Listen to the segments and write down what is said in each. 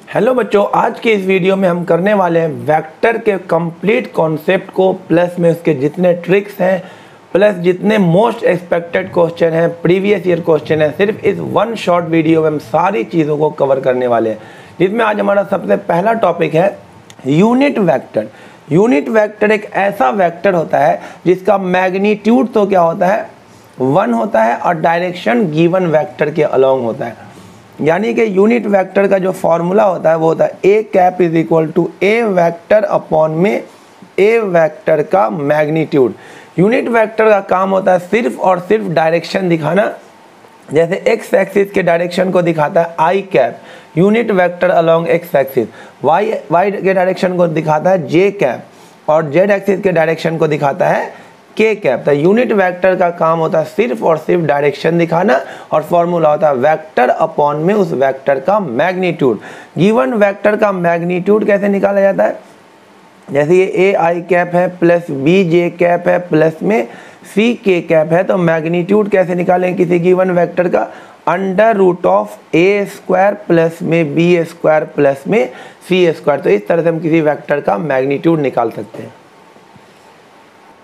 Hello बच्चों, आज के इस वीडियो में हम करने वाले हैं वेक्टर के कंप्लीट कॉन्सेप्ट को, प्लस में उसके जितने ट्रिक्स हैं, प्लस जितने मोस्ट एक्सपेक्टेड क्वेश्चन हैं, प्रीवियस ईयर क्वेश्चन है। सिर्फ इस वन शॉर्ट वीडियो में हम सारी चीज़ों को कवर करने वाले हैं, जिसमें आज हमारा सबसे पहला टॉपिक है यूनिट वेक्टर। यूनिट वेक्टर एक ऐसा वेक्टर होता है जिसका मैग्नीट्यूड तो क्या होता है, 1 होता है, और डायरेक्शन गिवन वेक्टर के अलॉन्ग होता है। यानी कि यूनिट वेक्टर का जो फॉर्मूला होता है वो होता है A cap is equal to A vector upon में ए वेक्टर का मैग्नीट्यूड। यूनिट वेक्टर का काम होता है सिर्फ और सिर्फ डायरेक्शन दिखाना। जैसे एक्स एक्सिस के डायरेक्शन को दिखाता है I cap, unit vector along X axis. Y के डायरेक्शन को दिखाता है जे कैप, और जेड एक्सिस के डायरेक्शन को दिखाता है के कैप। तो यूनिट वेक्टर का काम होता है सिर्फ और सिर्फ डायरेक्शन दिखाना, और फॉर्मूला होता है वेक्टर अपॉन में उस वेक्टर का मैग्नीट्यूड। गिवन वेक्टर का मैग्नीट्यूड कैसे निकाला जाता है, जैसे ये ए आई कैप है प्लस बी जे कैप है प्लस में सी के कैप है, तो मैग्नीट्यूड कैसे निकालें किसी गिवन वेक्टर का, under root of a square plus में बी स्क्वायर प्लस में सी स्क्वायर। तो इस तरह से हम किसी वेक्टर का मैग्नीट्यूड निकाल सकते हैं।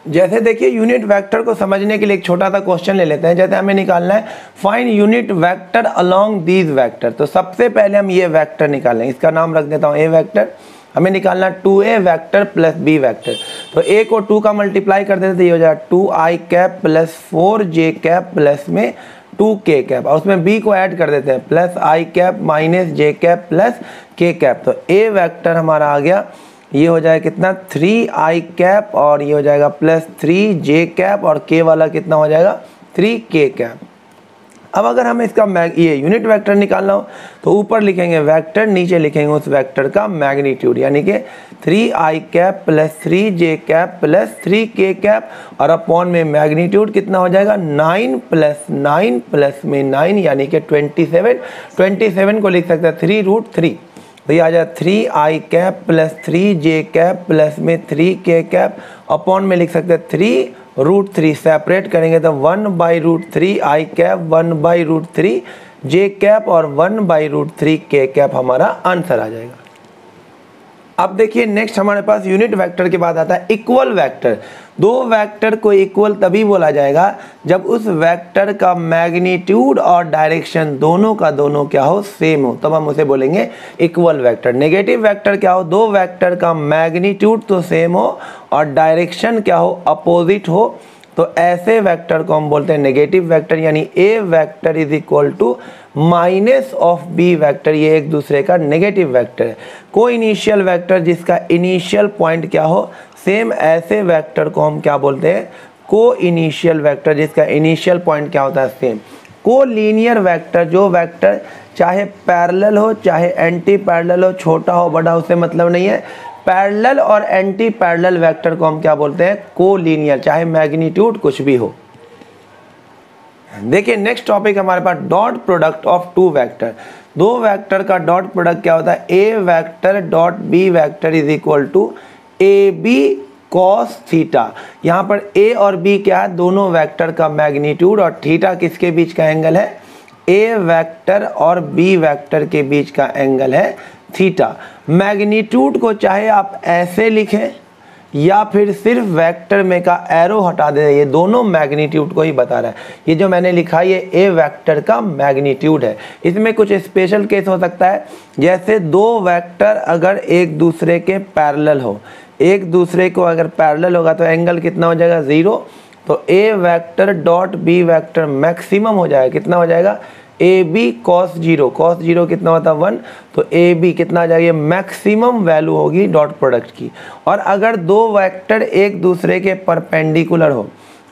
जैसे देखिए, यूनिट वेक्टर को समझने के लिए एक छोटा सा क्वेश्चन ले लेते हैं। जैसे हमें निकालना है find unit vector along these vector. तो सबसे पहले हम ये वेक्टर निकालें, इसका नाम रख देता हूँ ए वेक्टर। हमें निकालना 2a vector plus b vector. तो a को 2 का मल्टीप्लाई कर देते तो ये हो जाएगा 2i cap plus 4j cap plus में 2k कैप, और उसमें b को ऐड कर देते हैं plus i cap minus j cap plus k cap. तो a वेक्टर हमारा आ गया, ये हो जाएगा कितना 3i कैप, और ये हो जाएगा प्लस 3j कैप, और k वाला कितना हो जाएगा 3k कैप। अब अगर हमें इसका ये यूनिट वेक्टर निकालना हो तो ऊपर लिखेंगे वेक्टर, नीचे लिखेंगे उस वेक्टर का मैग्नीट्यूड, यानी कि 3i cap plus 3j cap plus 3k cap, और अपॉन में मैग्नीट्यूड कितना हो जाएगा 9 प्लस 9 प्लस में 9, यानी कि 27। 27 को लिख सकते हैं 3√3, तो ये आ जाए 3i cap plus 3j cap plus में 3k कैप, अपॉन में लिख सकते हैं 3√3। सेपरेट करेंगे तो 1/√3 i कैप 1/√3 j कैप और 1/√3 k कैप हमारा आंसर आ जाएगा। अब देखिए नेक्स्ट हमारे पास यूनिट वेक्टर के बाद आता है इक्वल वेक्टर। दो वेक्टर को इक्वल तभी बोला जाएगा जब उस वेक्टर का मैग्नीट्यूड और डायरेक्शन दोनों का दोनों क्या हो, सेम हो, तब हम उसे बोलेंगे इक्वल वेक्टर। नेगेटिव वेक्टर क्या हो, दो वेक्टर का मैग्नीट्यूड तो सेम हो और डायरेक्शन क्या हो, अपोजिट हो, तो ऐसे वेक्टर को हम बोलते हैं नेगेटिव वेक्टर। यानी A vector is equal to minus of B vector, ये एक दूसरे का नेगेटिव वेक्टर है। को इनिशियल वेक्टर जिसका इनिशियल पॉइंट क्या हो सेम, ऐसे वेक्टर को हम क्या बोलते हैं, को इनिशियल वेक्टर जिसका इनिशियल पॉइंट क्या होता है सेम। को लीनियर वेक्टर, जो वेक्टर चाहे पैरेलल हो चाहे एंटी पैरेलल हो, छोटा हो बड़ा उससे मतलब नहीं है, पैरेलल और एंटी पैरेलल वेक्टर को हम क्या बोलते हैं, कोलीनियर, चाहे मैग्नीट्यूड कुछ भी हो। देखिए नेक्स्ट टॉपिक हमारे पास dot product of two vector. दो वेक्टर का डॉट प्रोडक्ट क्या होता है, ए vector dot B vector is equal to A B cos theta. यहाँ पर ए और बी क्या है, दोनों वेक्टर का मैग्नीट्यूड, और थीटा किसके बीच का एंगल है, ए वेक्टर और बी वेक्टर के बीच का एंगल है थीटा। मैग्नीट्यूड को चाहे आप ऐसे लिखें या फिर सिर्फ वेक्टर में का एरो हटा दें, ये दोनों मैग्नीट्यूड को ही बता रहा है। ये जो मैंने लिखा है ये ए वेक्टर का मैग्नीट्यूड है। इसमें कुछ स्पेशल केस हो सकता है, जैसे दो वेक्टर अगर एक दूसरे के पैरेलल हो, एक दूसरे को अगर पैरेलल होगा तो एंगल कितना हो जाएगा 0, तो ए vector dot B vector maximum हो जाएगा, कितना हो जाएगा ए बी कॉस 0, कॉस 0 कितना होता है 1, तो ए बी कितना आ जाएगा, मैक्सिमम वैल्यू होगी डॉट प्रोडक्ट की। और अगर दो वेक्टर एक दूसरे के परपेंडिकुलर हो,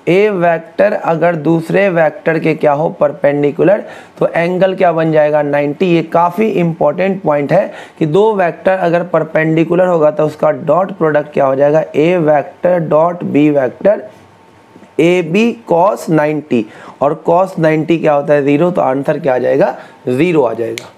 ए वेक्टर अगर दूसरे वेक्टर के क्या हो परपेंडिकुलर, तो एंगल क्या बन जाएगा 90। ये काफ़ी इंपॉर्टेंट पॉइंट है कि दो वेक्टर अगर परपेंडिकुलर होगा तो उसका डॉट प्रोडक्ट क्या हो जाएगा, A vector dot B vector A B cos 90, और कॉस 90 क्या होता है 0, तो आंसर क्या आ जाएगा 0 आ जाएगा।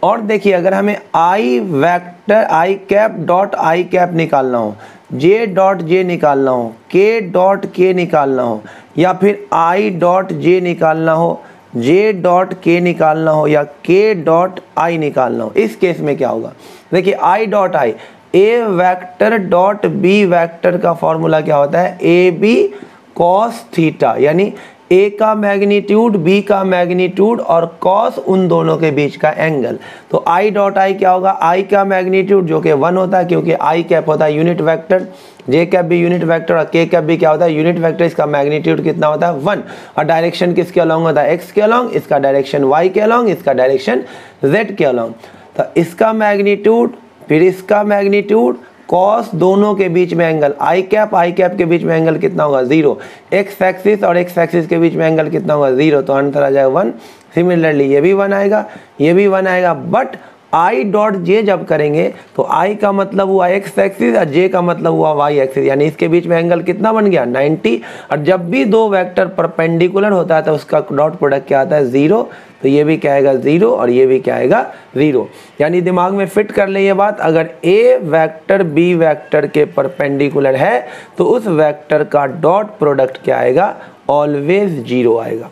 और देखिए अगर हमें I vector I cap dot I cap निकालना हो, जे डॉट जे निकालना हो, के डॉट के निकालना हो, या फिर आई डॉट जे निकालना हो, जे डॉट के निकालना हो या के डॉट आई निकालना हो, इस केस में क्या होगा? देखिए i dot i, a vector dot B vector का फॉर्मूला क्या होता है? ए बी कॉस थीटा, यानी ए का मैग्नीट्यूड, बी का मैग्नीट्यूड और कॉस उन दोनों के बीच का एंगल। तो आई डॉट आई क्या होगा? आई का मैग्नीट्यूड जो कि 1 होता है, क्योंकि आई कैप होता है यूनिट वेक्टर, जे कैप भी यूनिट वेक्टर और के कैप भी क्या होता है? Unit vector. इसका मैग्नीट्यूड कितना होता है? 1। और डायरेक्शन किसके अलॉन्ग होता है? एक्स के अलॉन्ग। इसका डायरेक्शन वाई के अलॉन्ग, इसका डायरेक्शन जेड के अलॉन्ग। तो इसका मैग्नीट्यूड फिर इसका मैग्नीट्यूड कॉस दोनों के बीच में एंगल, आई कैप के बीच में एंगल कितना होगा? 0। एक्स एक्सिस और एक्स एक्सिस के बीच में एंगल कितना होगा? 0। तो आंसर आ जाएगा 1। सिमिलरली ये भी 1 आएगा, ये भी 1 आएगा। बट आई डॉट जे जब करेंगे तो आई का मतलब हुआ एक्स एक्सिस और जे का मतलब हुआ वाई एक्सिस, यानी इसके बीच में एंगल कितना बन गया? 90। और जब भी दो वेक्टर परपेंडिकुलर होता है तो उसका डॉट प्रोडक्ट क्या आता है? 0। तो ये भी क्या आएगा? 0 और ये भी क्या आएगा? 0। यानी दिमाग में फिट कर ले ये बात, अगर ए वेक्टर बी वेक्टर के परपेंडिकुलर है तो उस वेक्टर का डॉट प्रोडक्ट क्या आएगा? ऑलवेज 0 आएगा।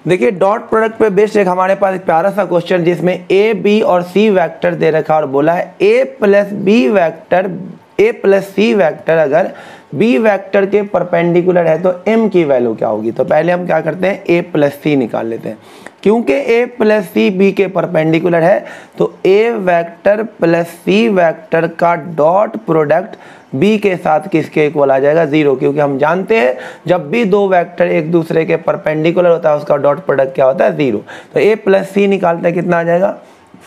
देखिए डॉट प्रोडक्ट पे बेस्ड एक हमारे पास एक प्यारा सा क्वेश्चन जिसमें ए बी और सी वेक्टर दे रखा और बोला है ए प्लस सी वेक्टर अगर बी वेक्टर के परपेंडिकुलर है तो एम की वैल्यू क्या होगी? तो पहले हम क्या करते हैं? ए प्लस सी निकाल लेते हैं। क्योंकि ए प्लस सी बी के परपेंडिकुलर है तो ए वेक्टर प्लस सी वेक्टर का डॉट प्रोडक्ट बी के साथ किसके इक्वल आ जाएगा? 0। क्योंकि हम जानते हैं जब भी दो वेक्टर एक दूसरे के परपेंडिकुलर होता है उसका डॉट प्रोडक्ट क्या होता है? 0। तो ए प्लस सी निकालते हैं, कितना आ जाएगा?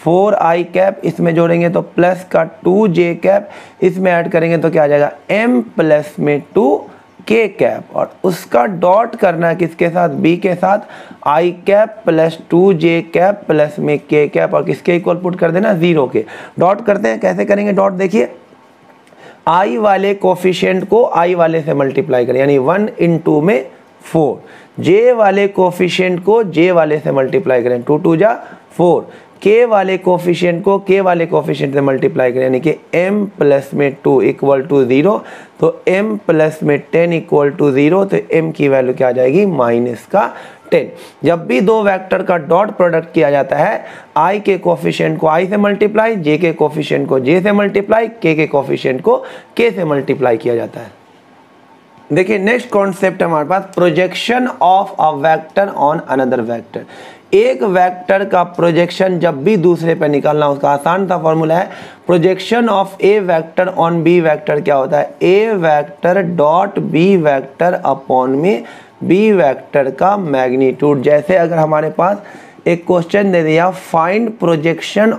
4i कैप, इसमें जोड़ेंगे तो प्लस का 2j कैप, इसमें ऐड करेंगे तो क्या आ जाएगा? m प्लस में 2k कैप, और उसका डॉट करना है किसके साथ? b के साथ, i cap plus 2j cap plus में k कैप, और किसके इक्वल पुट कर देना? 0 के। डॉट करते हैं, कैसे करेंगे डॉट? देखिए i वाले कोफिशिएंट को i वाले से मल्टीप्लाई करें, यानी 1 इन 2 में 4। j वाले कोफिशिएंट को j वाले से मल्टीप्लाई करें, 2 2 जा 4। k वाले कोफिशिएंट को k वाले कोफिशिएंट से मल्टीप्लाई करें, यानी कि m प्लस में 2 इक्वल टू 0। तो m प्लस में 10 इक्वल टू 0। तो m की वैल्यू क्या आ जाएगी? माइनस का 10। जब भी दो वेक्टर का डॉट प्रोडक्ट किया जाता है, i के कोफिशिएंट को i से मल्टीप्लाई, j के कोफिशिएंट को j से मल्टीप्लाई, k के कोफिशिएंट को k से मल्टीप्लाई किया जाता है। देखिए नेक्स्ट कॉन्सेप्ट हमारे पास projection of a vector on another vector. एक वेक्टर का प्रोजेक्शन जब भी दूसरे पे निकालना, उसका आसान सा फॉर्मूला है projection of A vector on B vector क्या होता है? ए vector dot B vector upon में बी वेक्टर का मैग्नीट्यूड। जैसे अगर हमारे पास एक क्वेश्चन दे दिया find projection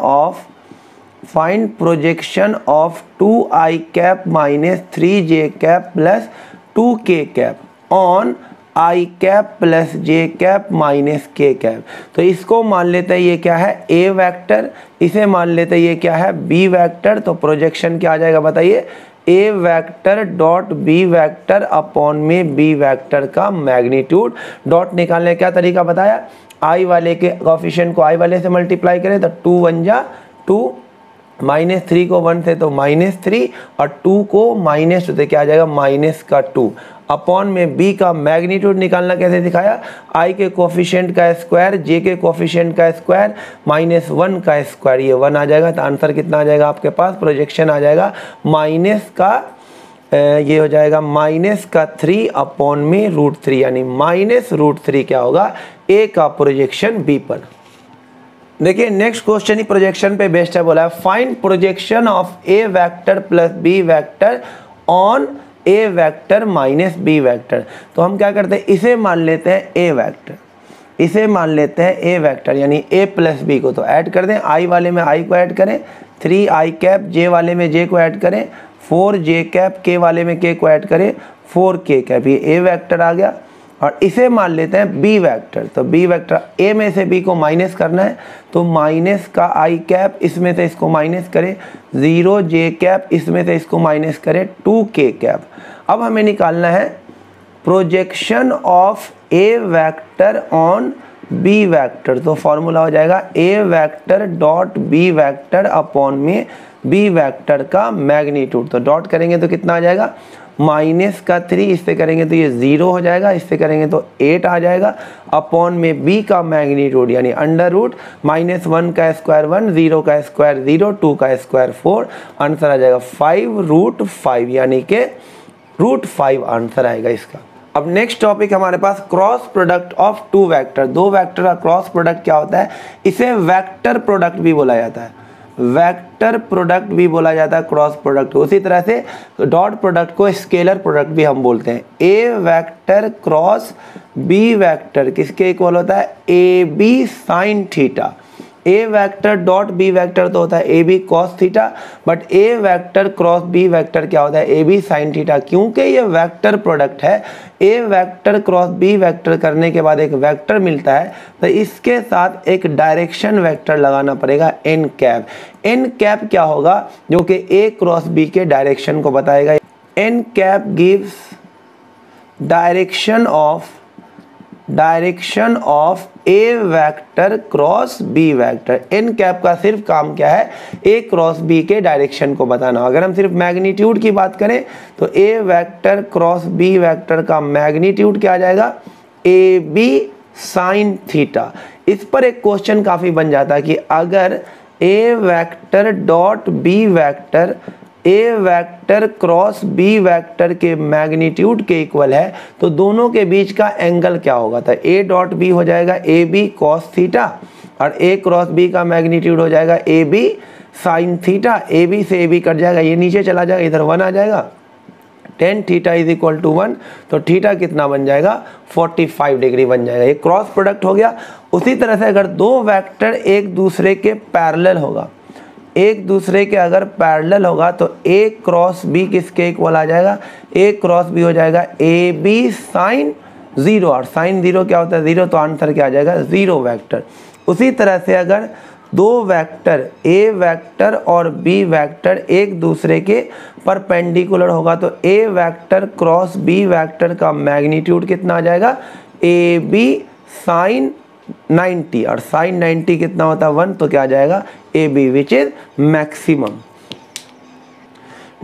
of 2i cap minus 3j cap plus 2k cap on i cap plus j cap minus k cap. तो इसको मान लेते हैं ये क्या है? a वेक्टर, इसे मान लेते हैं ये क्या है? b vector. तो प्रोजेक्शन क्या आ जाएगा बताइए? a vector dot b vector upon में b वेक्टर का मैग्नीट्यूड। डॉट निकालने का तरीका बताया, i वाले के कोफिशिएंट को i वाले से मल्टीप्लाई करें तो 2 1 जा 2, माइनस 3 को 1 से तो माइनस 3, और 2 को माइनस 2 से क्या आ जाएगा? माइनस का 2 अपॉन में b का मैग्नीट्यूड निकालना कैसे दिखाया? i के कोफिशिएंट का स्क्वायर, j के कोफिशिएंट का स्क्वायर माइनस 1 का स्क्वायर, ये 1 आ जाएगा। तो आंसर कितना आ जाएगा आपके पास? प्रोजेक्शन आ जाएगा माइनस का ये हो जाएगा माइनस का 3 अपॉन में √3, यानी माइनस √3 क्या होगा? a का प्रोजेक्शन b पर। देखिए नेक्स्ट क्वेश्चन ही प्रोजेक्शन पे बेस्ड है, बोला है find projection of A vector plus B vector on a vector minus b vector. तो हम क्या करते हैं? इसे मान लेते हैं ए वेक्टर, इसे मान लेते हैं ए वेक्टर, यानी ए प्लस बी को तो ऐड कर दें, आई वाले में आई को ऐड करें, 3i कैप, जे वाले में जे को ऐड करें, 4j कैप, के वाले में के को ऐड करें, 4k कैप। ये ए वेक्टर आ गया। और इसे मान लेते हैं बी वेक्टर। तो बी वेक्टर ए में से बी को माइनस करना है, तो माइनस का आई कैप, इसमें से इसको माइनस करें, 0j कैप, इसमें से इसको माइनस करें, 2k कैप। अब हमें निकालना है projection of A vector on B vector. तो फॉर्मूला हो जाएगा A vector dot B vector upon में बी वेक्टर का मैग्नीट्यूड। तो डॉट करेंगे तो कितना आ जाएगा? माइनस का 3, इससे करेंगे तो ये 0 हो जाएगा, इससे करेंगे तो 8 आ जाएगा, अपॉन में b का मैग्नीट्यूड यानी अंडर रूट -1 का स्क्वायर 1, 0 का स्क्वायर 0, 2 का स्क्वायर 4, आंसर आ जाएगा 5√5 यानी कि √5 आंसर आएगा इसका। अब नेक्स्ट टॉपिक हमारे पास cross product of two vector. दो वेक्टर का क्रॉस प्रोडक्ट क्या होता है? इसे वेक्टर प्रोडक्ट भी बोला जाता है, वेक्टर प्रोडक्ट भी बोला जाता है क्रॉस प्रोडक्ट। उसी तरह से डॉट प्रोडक्ट को स्केलर प्रोडक्ट भी हम बोलते हैं। ए वेक्टर क्रॉस बी वेक्टर किसके इक्वल होता है? A b sine theta. A vector dot B vector तो होता है a B cos theta, but a vector cross B vector क्या होता है? A b sine theta. क्योंकि ये वेक्टर प्रोडक्ट है, ए वेक्टर क्रॉस बी वेक्टर करने के बाद एक वेक्टर मिलता है, तो इसके साथ एक डायरेक्शन वेक्टर लगाना पड़ेगा एन कैप। एन कैप क्या होगा? जो कि ए क्रॉस बी के डायरेक्शन को बताएगा। N cap gives direction of A vector cross B vector. N cap का सिर्फ काम क्या है? ए क्रॉस बी के डायरेक्शन को बताना। अगर हम सिर्फ मैग्नीट्यूड की बात करें तो ए वेक्टर क्रॉस बी वेक्टर का मैग्नीट्यूड क्या आ जाएगा? ए बी साइन थीटा। इस पर एक क्वेश्चन काफ़ी बन जाता है कि अगर A vector dot B vector A vector cross B vector के मैग्नीट्यूड के इक्वल है तो दोनों के बीच का एंगल क्या होगा? तो ए डॉट बी हो जाएगा ए बी कॉस थीटा और ए क्रॉस बी का मैग्नीट्यूड हो जाएगा ए b sine theta. A b से ए बी कट जाएगा, ये नीचे चला जाएगा, इधर 1 आ जाएगा। tan theta is equal to 1, तो थीटा कितना बन जाएगा? 45 डिग्री बन जाएगा। ये क्रॉस प्रोडक्ट हो गया। उसी तरह से अगर दो वेक्टर एक दूसरे के पैरेलल होगा, एक दूसरे के अगर पैरेलल होगा तो ए क्रॉस बी किसके इक्वल आ जाएगा? ए क्रॉस बी हो जाएगा ए बी साइन 0, और साइन 0 क्या होता है? 0, तो आंसर क्या आ जाएगा? 0 वेक्टर। उसी तरह से अगर दो वेक्टर ए वेक्टर और बी वेक्टर एक दूसरे के परपेंडिकुलर होगा तो ए वेक्टर क्रॉस बी वेक्टर का मैग्नीट्यूड कितना आ जाएगा? ए बी साइन 90, और साइन 90 कितना होता है? 1, तो क्या आ जाएगा? ए B which is maximum.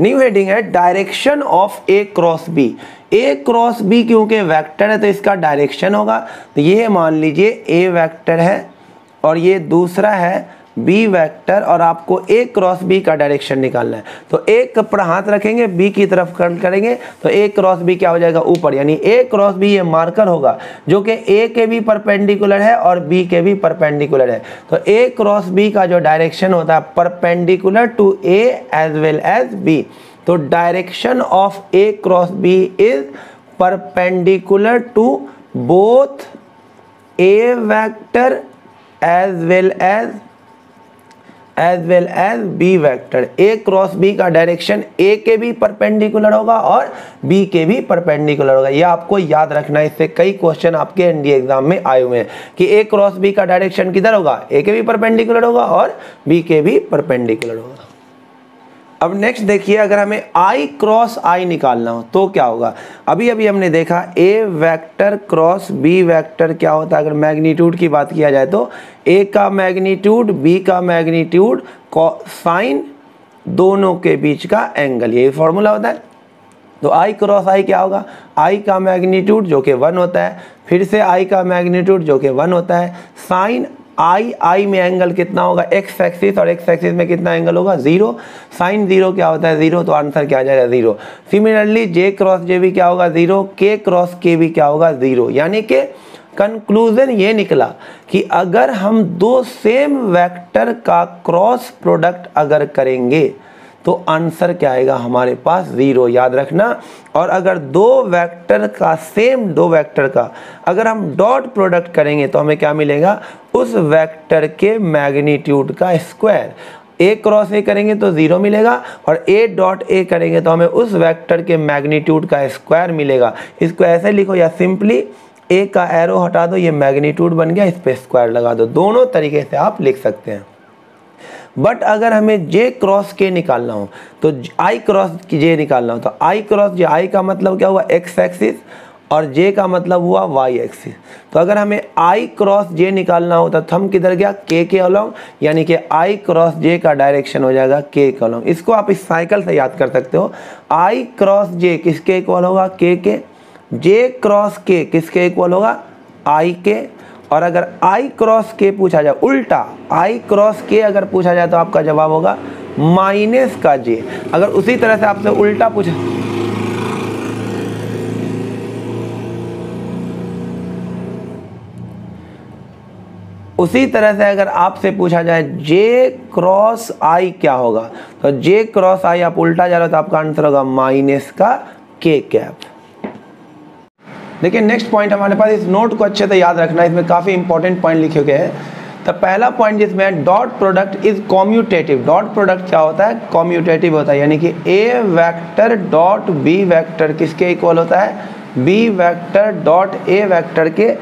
New heading है direction of A cross B. A cross B क्योंकि वेक्टर है तो इसका डायरेक्शन होगा। तो ये मान लीजिए ए वेक्टर है और ये दूसरा है बी वेक्टर, और आपको ए क्रॉस बी का डायरेक्शन निकालना है। तो एक पर हाथ रखेंगे, बी की तरफ कर्ल करेंगे तो ए क्रॉस बी क्या हो जाएगा? ऊपर, यानी ए क्रॉस बी ये मार्कर होगा जो कि ए के भी परपेंडिकुलर है और बी के भी परपेंडिकुलर है। तो ए क्रॉस बी का जो डायरेक्शन होता है perpendicular to A as well as B. तो direction of A cross B is perpendicular to both A vector as well as B vector. A cross B का डायरेक्शन ए के भी perpendicular होगा और बी के भी परपेंडिकुलर होगा। ये आपको याद रखना है, इससे कई क्वेश्चन आपके एनडीए एग्जाम में आए हुए हैं कि ए क्रॉस बी का डायरेक्शन किधर होगा? ए के भी परपेंडिकुलर होगा और बी के भी परपेंडिकुलर होगा। अब नेक्स्ट देखिए, अगर हमें आई क्रॉस आई निकालना हो तो क्या होगा? अभी अभी हमने देखा ए वेक्टर क्रॉस बी वेक्टर क्या होता है। अगर मैग्नीट्यूड की बात किया जाए तो ए का मैग्नीट्यूड बी का मैग्नीट्यूड साइन दोनों के बीच का एंगल, यही फॉर्मूला होता है। तो आई क्रॉस आई क्या होगा? आई का मैग्नीट्यूड जो कि 1 होता है, फिर से आई का मैग्नीट्यूड जो कि 1 होता है, साइन आई में एंगल कितना होगा? एक्स एक्सिस, और एक्स एक्सिस में कितना एंगल होगा? 0। साइन 0 क्या होता है? 0, तो आंसर क्या आ जाएगा? 0। सिमिलरली जे क्रॉस जे भी क्या होगा? 0। के क्रॉस के भी क्या होगा? 0। यानी कि कंक्लूजन ये निकला कि अगर हम दो सेम वेक्टर का क्रॉस प्रोडक्ट अगर करेंगे तो आंसर क्या आएगा हमारे पास? 0, याद रखना। और अगर दो वेक्टर का अगर हम डॉट प्रोडक्ट करेंगे तो हमें क्या मिलेगा? उस वेक्टर के मैग्नीट्यूड का स्क्वायर। ए क्रॉस ए करेंगे तो 0 मिलेगा, और ए डॉट ए करेंगे तो हमें उस वेक्टर के मैग्नीट्यूड का स्क्वायर मिलेगा। इसको ऐसे लिखो, या सिंपली ए का एरो हटा दो, ये मैग्नीट्यूड बन गया, इस पे स्क्वायर लगा दो। दोनों तरीके से आप लिख सकते हैं। बट अगर हमें जे क्रॉस के निकालना हो तो आई क्रॉस जे निकालना हो तो आई क्रॉस जे, आई का मतलब क्या हुआ? एक्स एक्सिस, और जे का मतलब हुआ वाई एक्सिस। तो अगर हमें आई क्रॉस जे निकालना होता तो हम किधर गया, के अलोंग, यानी कि आई क्रॉस जे का डायरेक्शन हो जाएगा के अलोंग। इसको आप इस साइकिल से याद कर सकते हो। आई क्रॉस जे किसके इक्वल होगा, के। जे क्रॉस के किसके इक्वल होगा, आई के। और अगर आई क्रॉस के पूछा जाए उल्टा, आई क्रॉस के अगर पूछा जाए तो आपका जवाब होगा माइनस का जे। अगर उसी तरह से आपसे उल्टा पूछा, उसी तरह से अगर आपसे पूछा जाए जे क्रॉस आई क्या होगा, तो जे क्रॉस आई आप उल्टा जा रहे हो तो आपका आंसर होगा माइनस का के कैप। देखिए नेक्स्ट पॉइंट हमारे पास, इस नोट को अच्छे से याद रखना, इसमें काफ़ी इंपॉर्टेंट पॉइंट लिखे गए हैं। तो पहला पॉइंट जिसमें dot product is commutative. Dot product क्या होता है, कॉम्यूटेटिव होता है, यानी कि ए वेक्टर डॉट बी वेक्टर किसके इक्वल होता है, बी वेक्टर डॉट ए वेक्टर के।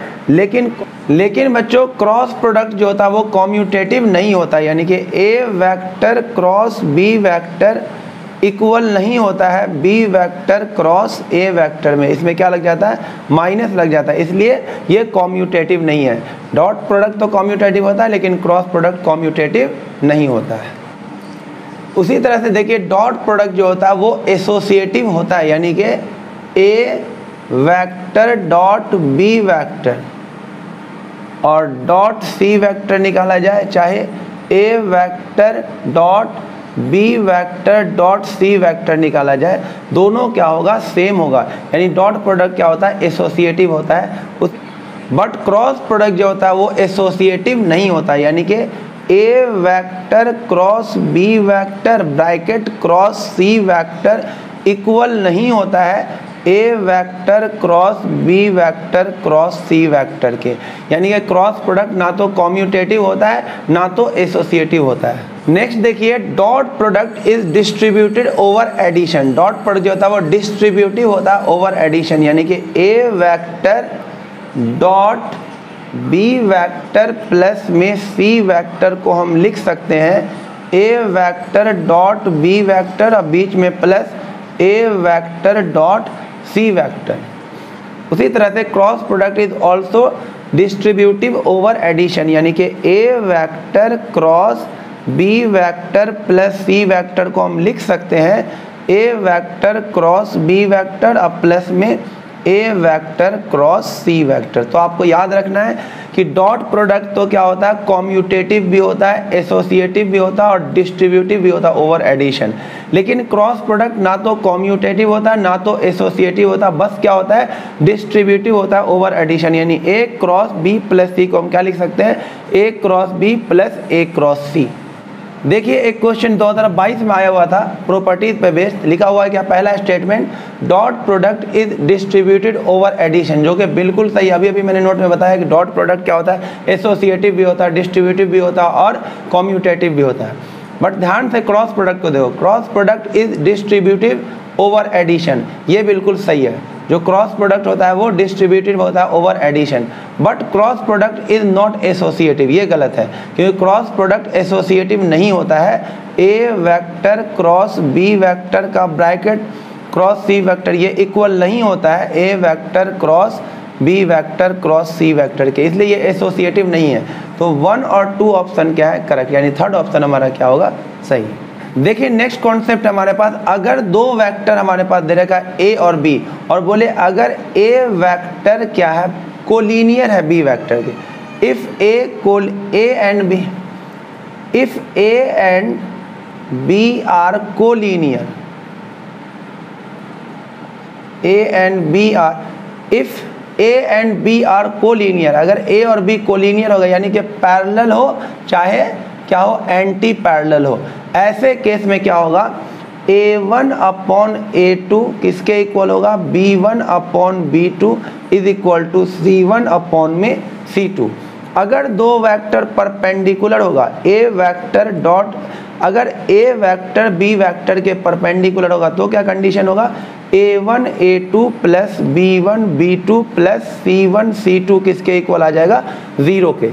लेकिन बच्चों क्रॉस प्रोडक्ट जो होता है वो कॉम्यूटेटिव नहीं होता, यानी कि ए vector cross B vector equal नहीं होता है B vector cross A vector में। इसमें क्या लग जाता है, माइनस लग जाता है, इसलिए ये कॉम्यूटेटिव नहीं है। डॉट प्रोडक्ट तो कॉम्यूटेटिव होता है लेकिन क्रॉस प्रोडक्ट कॉम्यूटेटिव नहीं होता है। उसी तरह से देखिए डॉट प्रोडक्ट जो होता है वो एसोसिएटिव होता है, यानी कि ए वेक्टर डॉट बी वेक्टर और डॉट सी वेक्टर निकाला जाए, चाहे A vector dot B vector dot C vector निकाला जाए, दोनों क्या होगा, सेम होगा। यानी डॉट प्रोडक्ट क्या होता है, एसोसिएटिव होता है। बट क्रॉस प्रोडक्ट जो होता है वो एसोसिएटिव नहीं होता, यानी कि ए vector cross B vector bracket cross C vector equal नहीं होता है ए vector cross B vector cross C vector के। यानी कि क्रॉस प्रोडक्ट ना तो कॉम्यूटेटिव होता है ना तो एसोसिएटिव होता है। नेक्स्ट देखिए dot product is distributed over addition. Dot product जो होता है वो डिस्ट्रीब्यूटिव होता है ओवर एडिशन, यानी कि ए vector dot B vector plus में सी वेक्टर को हम लिख सकते हैं ए वेक्टर डॉट बी वेक्टर और बीच में plus A vector dot C vector. उसी तरह से cross product is also distributive over addition, यानी कि ए vector cross B vector plus C vector को हम लिख सकते हैं ए वेक्टर क्रॉस बी वेक्टर और प्लस में A vector cross C vector. तो आपको याद रखना है कि डॉट प्रोडक्ट तो क्या होता है, कॉम्यूटेटिव भी होता है, एसोसिएटिव भी होता है और डिस्ट्रीब्यूटिव भी होता है ओवर एडिशन। लेकिन क्रॉस प्रोडक्ट ना तो कॉम्यूटेटिव होता है ना तो एसोसिएटिव होता है, बस क्या होता है, डिस्ट्रीब्यूटिव होता है ओवर एडिशन। यानी ए क्रॉस बी प्लस सी को हम क्या लिख सकते हैं, ए क्रॉस बी प्लस ए क्रॉस सी। देखिए एक क्वेश्चन 2022 में आया हुआ था प्रॉपर्टीज पे बेस्ड, लिखा हुआ है क्या, पहला statement dot product is distributed over addition, जो कि बिल्कुल सही। अभी अभी मैंने नोट में बताया कि डॉट प्रोडक्ट क्या होता है, एसोसिएटिव भी होता है, डिस्ट्रीब्यूटिव भी होता है और कॉम्यूटेटिव भी होता है। बट ध्यान से क्रॉस प्रोडक्ट को देखो, cross product is distributive over addition, ये बिल्कुल सही है। जो क्रॉस प्रोडक्ट होता है वो डिस्ट्रीब्यूटिव होता है over addition, but cross product is not associative, ये गलत है क्योंकि क्रॉस प्रोडक्ट एसोसिएटिव नहीं होता है। ए वेक्टर क्रॉस बी वेक्टर का ब्रैकेट क्रॉस सी वेक्टर ये इक्वल नहीं होता है ए vector cross B vector cross C vector के, इसलिए ये एसोसिएटिव नहीं है। तो 1 और 2 ऑप्शन क्या है, करेक्ट, यानी थर्ड ऑप्शन हमारा क्या होगा, सही। देखिए नेक्स्ट कॉन्सेप्ट हमारे पास, अगर दो वेक्टर हमारे पास दे रखा है ए और बी और बोले अगर ए वेक्टर क्या है, कोलिनियर है बी वेक्टर के, if a and b are collinear, a and b are, if a and b are collinear, अगर ए और बी कोलिनियर हो गए यानी कि पैरेलल हो चाहे क्या हो, एंटी पैरेलल हो, ऐसे केस में क्या होगा, A1 अपॉन A2 किसके इक्वल होगा, B1 upon B2 is equal to C1 upon में C2। अगर दो वेक्टर परपेंडिकुलर होगा, A वेक्टर डॉट, अगर A वेक्टर B वेक्टर के परपेंडिकुलर होगा तो क्या कंडीशन होगा, A1 A2 plus B1 B2 plus C1 C2 किसके इक्वल आ जाएगा, 0 के।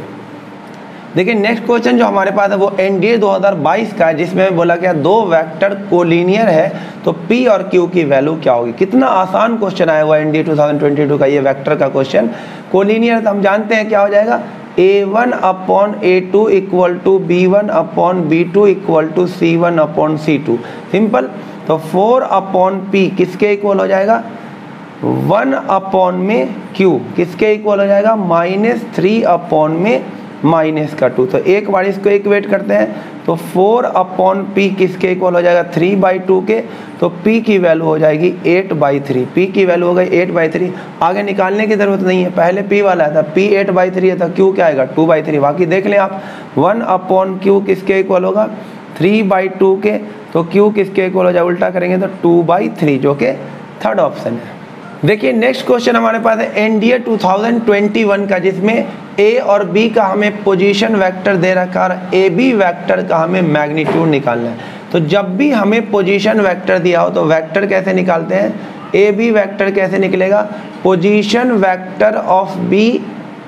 देखिए नेक्स्ट क्वेश्चन जो हमारे पास है वो एनडीए 2022 का है, जिसमें बोला गया दो वेक्टर कोलिनियर है तो पी और क्यू की वैल्यू क्या होगी। कितना आसान क्वेश्चन आया हुआ एनडीए 2022 का ये वेक्टर का क्वेश्चन। कोलिनियर तो हम जानते हैं क्या हो जाएगा, A1/A2 equal to B1/B2 equal to C1/C2। Simple. तो 4/P किसके इक्वल हो जाएगा, 1 में Q किसके इक्वल हो जाएगा, -3 में -2। तो एक बार इसको इक्वेट करते हैं तो 4/P किसके इक्वल हो जाएगा, 3/2 के। तो P की वैल्यू हो जाएगी 8/3। P की वैल्यू हो गई 8/3। आगे निकालने की ज़रूरत नहीं है, पहले P वाला था, P 8/3 है तो Q क्या आएगा 2/3। बाकी देख लें आप, 1/Q किसके इक्वल होगा 3/2 के। तो Q किसके इक्वल हो जाए, उल्टा करेंगे तो 2/3, जो कि थर्ड ऑप्शन है। देखिए नेक्स्ट क्वेश्चन हमारे पास है एनडीए 2021 का, जिसमें ए और बी का हमें पोजीशन वेक्टर दे रखा है, ए बी वेक्टर का हमें मैग्नीट्यूड निकालना है। तो जब भी हमें पोजीशन वेक्टर दिया हो तो वेक्टर कैसे निकालते हैं, ए बी वेक्टर कैसे निकलेगा, position vector of B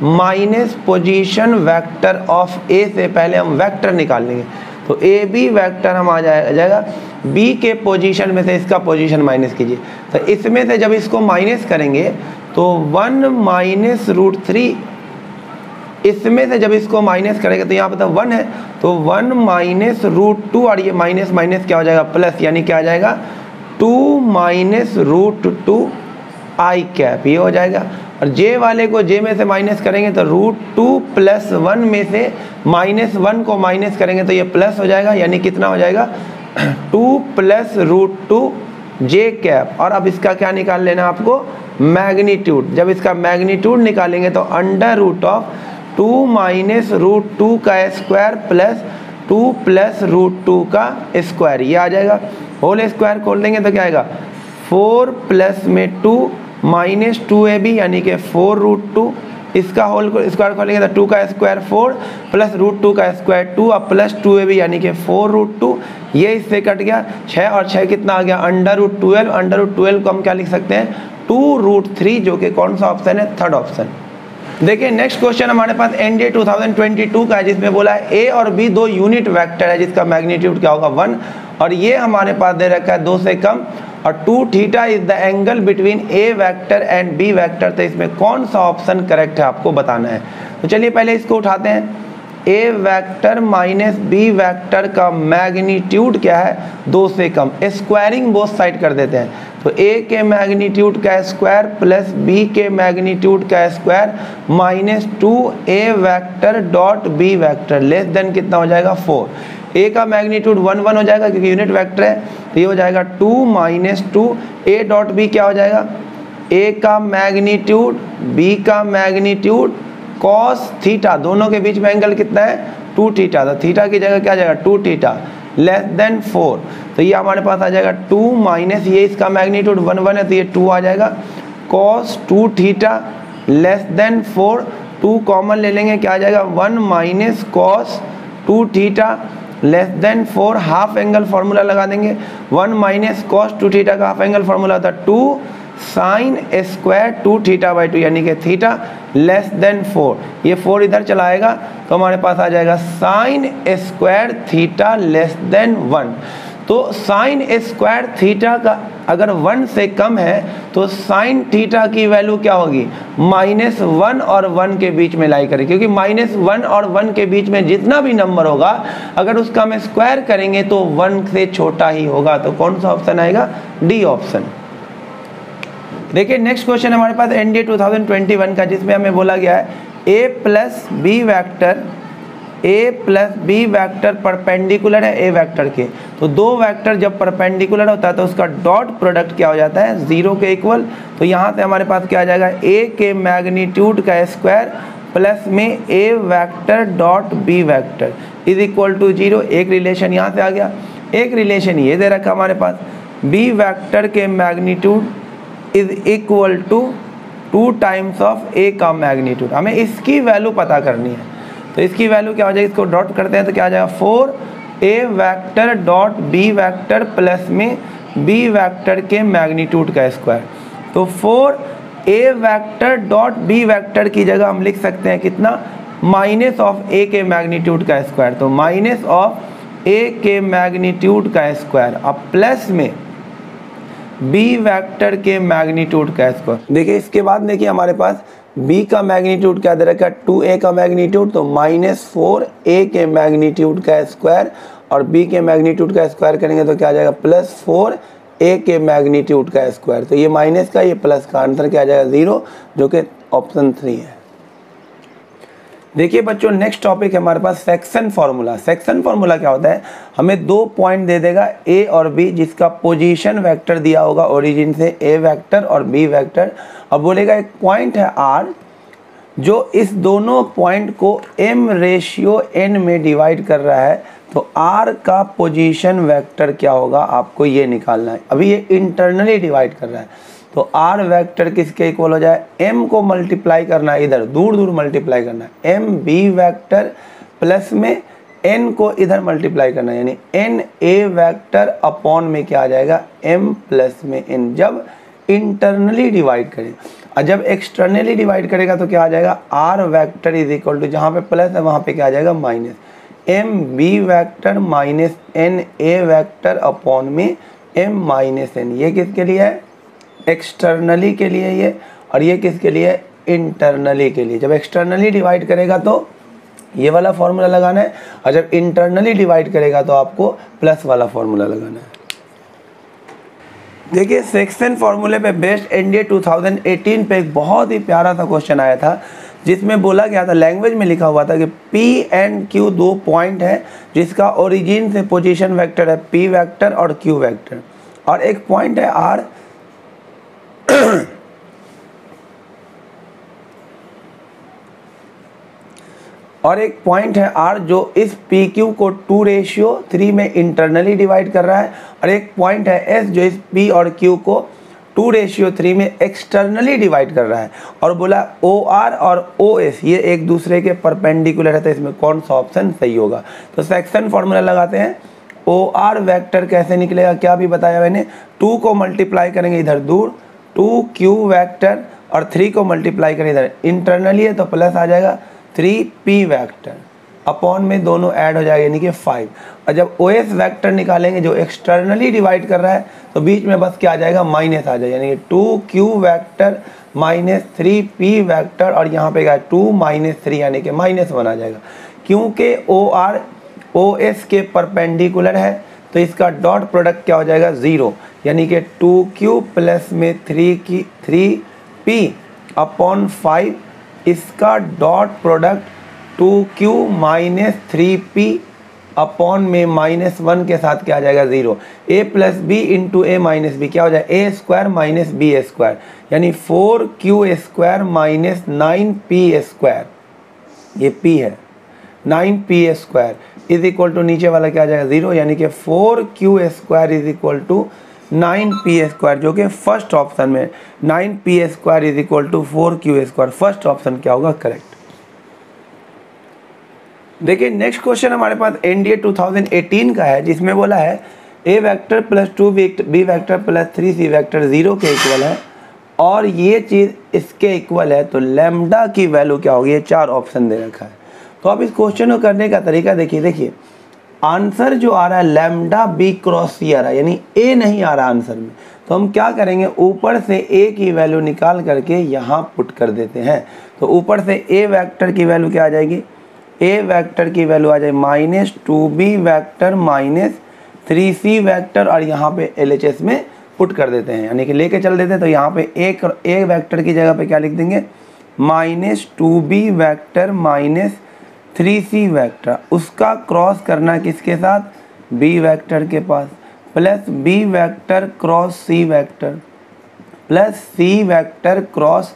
minus position vector of A से पहले हम वेक्टर निकाल लेंगे। तो ए बी वेक्टर हम आ जाएगा बी के पोजीशन में से इसका पोजीशन माइनस कीजिए। तो इसमें से जब इसको माइनस करेंगे तो 1 - √3, इसमें से जब इसको माइनस करेंगे तो यहाँ पर तो 1 है, तो 1 - √2 और ये माइनस माइनस क्या हो जाएगा प्लस, यानी क्या आ जाएगा 2 - √2 आई कैप, ये हो जाएगा। और जे वाले को जे में से माइनस करेंगे तो √2 + 1 में से -1 को माइनस करेंगे तो ये प्लस हो जाएगा, यानी कितना हो जाएगा 2 + √2 जे कैप। और अब इसका क्या निकाल लेना आपको, मैग्नीट्यूड। जब इसका मैग्नीट्यूड निकालेंगे तो √2 - √2 का स्क्वायर प्लस 2 + √2 का स्क्वायर, ये आ जाएगा। होल स्क्वायर खोल देंगे तो क्या आएगा 4 + 2 - 2ab, यानी कि 4√2। इसका होल स्क्वायर खोलेंगे तो 2 का स्क्वायर 4 + √2 का स्क्वायर 2 और प्लस 2ab, यानी कि 4√2। ये इससे कट गया 6 और 6 कितना आ गया √12। √12 को हम क्या लिख सकते हैं 2√3, जो कि कौन सा ऑप्शन है, थर्ड ऑप्शन। देखिए नेक्स्ट क्वेश्चन हमारे पास एनडीए 2022 का है, जिसमें बोला है ए और बी दो यूनिट वेक्टर है जिसका मैग्नीट्यूड क्या होगा 1, और ये हमारे पास दे रखा है 2 से कम, और 2θ is the angle between A vector and B vector. तो इसमें कौन सा ऑप्शन करेक्ट है आपको बताना है। तो चलिए पहले इसको उठाते हैं। ए वेक्टर माइनस बी वेक्टर का मैग्नीट्यूड क्या है 2 से कम, स्क्वायरिंग बोथ साइड कर देते हैं। तो ए के मैग्नीट्यूड का स्क्वायर प्लस बी के मैग्नीट्यूड का square -2a vector dot B vector less than कितना हो जाएगा 4। ए का मैग्नीट्यूड 1 हो जाएगा क्योंकि यूनिट वेक्टर है, तो ये हो जाएगा 2 - 2 ए डॉट बी क्या हो जाएगा, ए का मैग्नीट्यूड बी का मैग्नीट्यूड cos थीटा, दोनों के बीच में एंगल कितना है 2θ, तो थीटा की जगह क्या आ जाएगा 2θ लेस देन 4। तो ये हमारे पास आ जाएगा 2 माइनस ये इसका मैग्नीट्यूड 1 है तो ये 2 आ जाएगा, cos 2θ लेस देन 4। 2 कॉमन ले लेंगे क्या आ जाएगा 1 - cos 2θ less than 4। Half angle formula लगा देंगे, 1 - cos 2θ का हाफ एंगल फार्मूला होता है 2 sin स्क्वायर 2θ/2, यानी कि थीटा लेस देन 4। ये 4 इधर चलाएगा तो हमारे पास आ जाएगा sin square theta less than 1। तो sin स्क्वायर थीटा का अगर 1 से कम है तो sin थीटा की वैल्यू क्या होगी -1 और 1 के बीच में लाई करें, क्योंकि -1 और 1 के बीच में जितना भी नंबर होगा अगर उसका हम स्क्वायर करेंगे तो 1 से छोटा ही होगा। तो कौन सा ऑप्शन आएगा, डी ऑप्शन। देखिए नेक्स्ट क्वेश्चन हमारे पास एनडीए 2021 का, जिसमें हमें बोला गया है ए प्लस बी वेक्टर परपेंडिकुलर है ए वेक्टर के। तो दो वेक्टर जब परपेंडिकुलर होता है तो उसका डॉट प्रोडक्ट क्या हो जाता है 0 के इक्वल। तो यहाँ से हमारे पास क्या आ जाएगा ए के मैग्नीट्यूड का स्क्वायर प्लस में A vector dot B vector is equal to 0। एक रिलेशन यहाँ से आ गया, एक रिलेशन ये दे रखा हमारे पास बी वेक्टर के magnitude is equal to 2 times of A का मैग्नीट्यूड। हमें इसकी वैल्यू पता करनी है, तो इसकी वैल्यू क्या हो जाएगी, इसको डॉट करते हैं तो क्या आ जाएगा 4a vector dot B vector plus में बी वेक्टर के मैग्नीट्यूड का स्क्वायर। तो 4a vector dot B vector की जगह हम लिख सकते हैं कितना माइनस ऑफ ए के मैग्नीट्यूड का स्क्वायर, तो माइनस ऑफ ए के मैग्नीट्यूड का स्क्वायर अब प्लस में बी वेक्टर के मैग्नीट्यूड का स्क्वायर। देखिए इसके बाद देखिए हमारे पास b का मैग्नीट्यूड क्या दे रखा है 2a का मैग्नीट्यूड, तो -4a के मैग्नीट्यूड का स्क्वायर और b के मैग्नीट्यूड का स्क्वायर करेंगे तो क्या आ जाएगा +4a के मैग्नीट्यूड का स्क्वायर। तो ये माइनस का ये प्लस का आंसर क्या आ जाएगा 0, जो कि ऑप्शन 3 है। देखिए बच्चों नेक्स्ट टॉपिक है हमारे पास सेक्शन फार्मूला। सेक्शन फार्मूला क्या होता है, हमें 2 पॉइंट दे देगा ए और बी जिसका पोजीशन वेक्टर दिया होगा ओरिजिन से ए वेक्टर और बी वेक्टर, और बोलेगा एक पॉइंट है आर जो इस दोनों पॉइंट को m/n में डिवाइड कर रहा है, तो r का पोजीशन वेक्टर क्या होगा आपको ये निकालना है। अभी ये इंटरनली डिवाइड कर रहा है, तो r वेक्टर किसके इक्वल हो जाए, m को मल्टीप्लाई करना है, इधर दूर दूर मल्टीप्लाई करना है, m b वेक्टर प्लस में n को इधर मल्टीप्लाई करना है, यानी n a वेक्टर अपॉन में क्या आ जाएगा m प्लस में n, जब इंटरनली डिवाइड करें। और जब एक्सटर्नली डिवाइड करेगा तो क्या आ जाएगा r vector is equal to, जहाँ पे प्लस है वहाँ पे क्या आ जाएगा minus, m b vector minus n a vector upon में m माइनस n। ये किसके लिए है, एक्सटर्नली के लिए ये, और ये किसके लिए, इंटरनली के लिए। जब एक्सटर्नली डिवाइड करेगा तो ये वाला फॉर्मूला लगाना है, और जब इंटरनली डिवाइड करेगा तो आपको प्लस वाला फॉर्मूला लगाना है। देखिए सेक्शन फार्मूले पे बेस्ड एनडीए 2018 पे एक बहुत ही प्यारा सा क्वेश्चन आया था, जिसमें बोला गया था, लैंग्वेज में लिखा हुआ था कि P एंड Q 2 पॉइंट है जिसका ओरिजिन से पोजीशन वेक्टर है P वेक्टर और Q वेक्टर, और एक पॉइंट है R और एक पॉइंट है R जो इस PQ को 2:3 में इंटरनली डिवाइड कर रहा है, और एक पॉइंट है S जो इस P और Q को 2:3 में एक्सटर्नली डिवाइड कर रहा है, और बोला OR और OS ये एक दूसरे के परपेंडिकुलर है, तो इसमें कौन सा ऑप्शन सही होगा। तो सेक्शन फॉर्मूला लगाते हैं। OR वेक्टर कैसे निकलेगा, क्या भी बताया मैंने, 2 को मल्टीप्लाई करेंगे इधर दूर, 2Q वेक्टर और 3 को मल्टीप्लाई करें इधर इंटरनली है तो प्लस आ जाएगा 3P वेक्टर अपॉन में दोनों ऐड हो जाएगा यानी कि 5। और जब OS वेक्टर निकालेंगे जो एक्सटर्नली डिवाइड कर रहा है तो बीच में बस क्या आ जाएगा माइनस आ जाएगा, यानी कि 2Q vector minus 3P vector, और यहाँ पे क्या 2 - 3 यानी कि -1 आ जाएगा। क्योंकि OR OS के परपेंडिकुलर है तो इसका डॉट प्रोडक्ट क्या हो जाएगा 0, यानी कि 2Q प्लस में 3P अपॉन 5, इसका dot product 2Q minus 3P upon में -1 के साथ क्या आ जाएगा 0। a plus b into a minus b क्या हो जाएगा a square minus b square, यानी 4Q square minus 9P square, ये P है 9P square is equal to नीचे वाला क्या आ जाएगा 0, यानी कि 4Q square is equal to 9P square, जो कि फर्स्ट ऑप्शन में 9P square is equal to 4Q square, first option क्या होगा करेक्ट। देखिए नेक्स्ट क्वेश्चन हमारे पास एनडीए 2018 का है, जिसमें बोला है a vector plus 2b vector plus 3c vector 0 के इक्वल है, और ये चीज़ इसके इक्वल है, तो लैम्डा की वैल्यू क्या होगी, ये 4 ऑप्शन दे रखा है। तो अब इस क्वेश्चन को करने का तरीका देखिए आंसर जो आ रहा है लैम्डा b क्रॉस c आ रहा है, यानी a नहीं आ रहा आंसर में, तो हम क्या करेंगे ऊपर से a की वैल्यू निकाल करके यहाँ पुट कर देते हैं। तो ऊपर से a वेक्टर की वैल्यू क्या आ जाएगी, a वेक्टर की वैल्यू आ जाए -2b vector minus 3c vector, और यहाँ पे LHS में पुट कर देते हैं, यानी कि लेके चल देते हैं। तो यहाँ पे a वेक्टर की जगह पे क्या लिख देंगे -2b vector minus 3c vector, उसका क्रॉस करना किसके साथ b वेक्टर के पास, plus b vector cross c vector plus c vector cross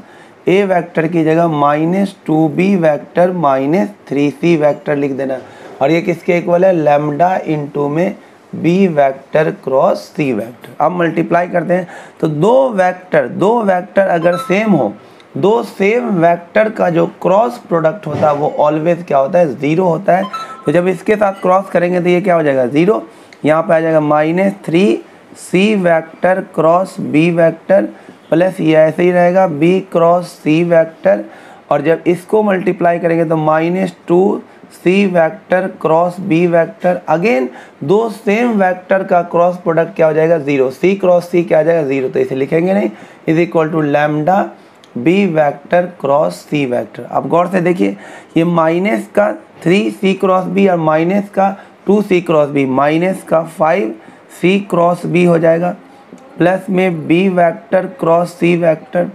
a vector की जगह -2b vector minus 3c vector लिख देना, और ये किसके इक्वल है लैम्डा इंटू में b vector cross c vector. अब मल्टीप्लाई करते हैं तो दो वेक्टर अगर सेम हो, दो सेम वेक्टर का जो क्रॉस प्रोडक्ट होता है वो ऑलवेज क्या होता है 0 होता है। तो जब इसके साथ क्रॉस करेंगे तो ये क्या हो जाएगा 0, यहाँ पे आ जाएगा -3c vector cross b vector plus ये ऐसे ही रहेगा b क्रॉस c वेक्टर, और जब इसको मल्टीप्लाई करेंगे तो -2c vector cross b vector, again दो सेम वेक्टर का क्रॉस प्रोडक्ट क्या हो जाएगा 0, c क्रॉस c क्या आ जाएगा 0, तो इसे लिखेंगे नहीं, is equal to lambda b vector cross c vector. अब गौर से देखिए ये माइनस का 3c क्रॉस b और माइनस का 2c क्रॉस b, माइनस का 5c क्रॉस b हो जाएगा, प्लस में b vector cross c vector,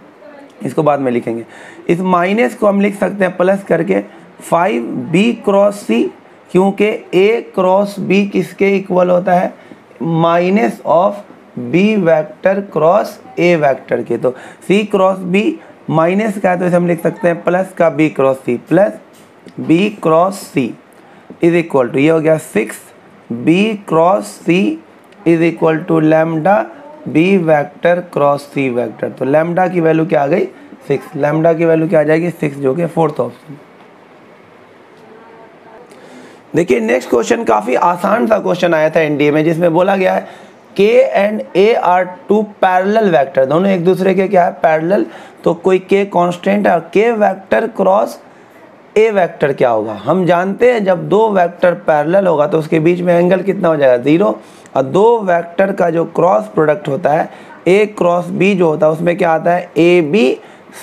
इसको बाद में लिखेंगे। इस माइनस को हम लिख सकते हैं प्लस करके 5b क्रॉस c, क्योंकि a क्रॉस b किसके इक्वल होता है, minus of b vector cross a vector के। तो c क्रॉस b माइनस का है तो इसे हम लिख सकते हैं प्लस का b cross c, plus b cross c is equal to, ये हो गया 6b cross c is equal to lambda b vector cross c vector. तो लैम्डा की वैल्यू क्या आ गई 6, लैम्डा की वैल्यू क्या आ जाएगी 6, जो कि फोर्थ ऑप्शन। देखिए नेक्स्ट क्वेश्चन काफ़ी आसान सा क्वेश्चन आया था एनडीए में, जिसमें बोला गया है k and a are two parallel vector, दोनों एक दूसरे के क्या है पैरेलल, तो कोई k कांस्टेंट है और k vector cross a vector क्या होगा। हम जानते हैं जब दो वेक्टर पैरेलल होगा तो उसके बीच में एंगल कितना हो जाएगा 0, और दो वेक्टर का जो क्रॉस प्रोडक्ट होता है a क्रॉस b जो होता है उसमें क्या आता है ab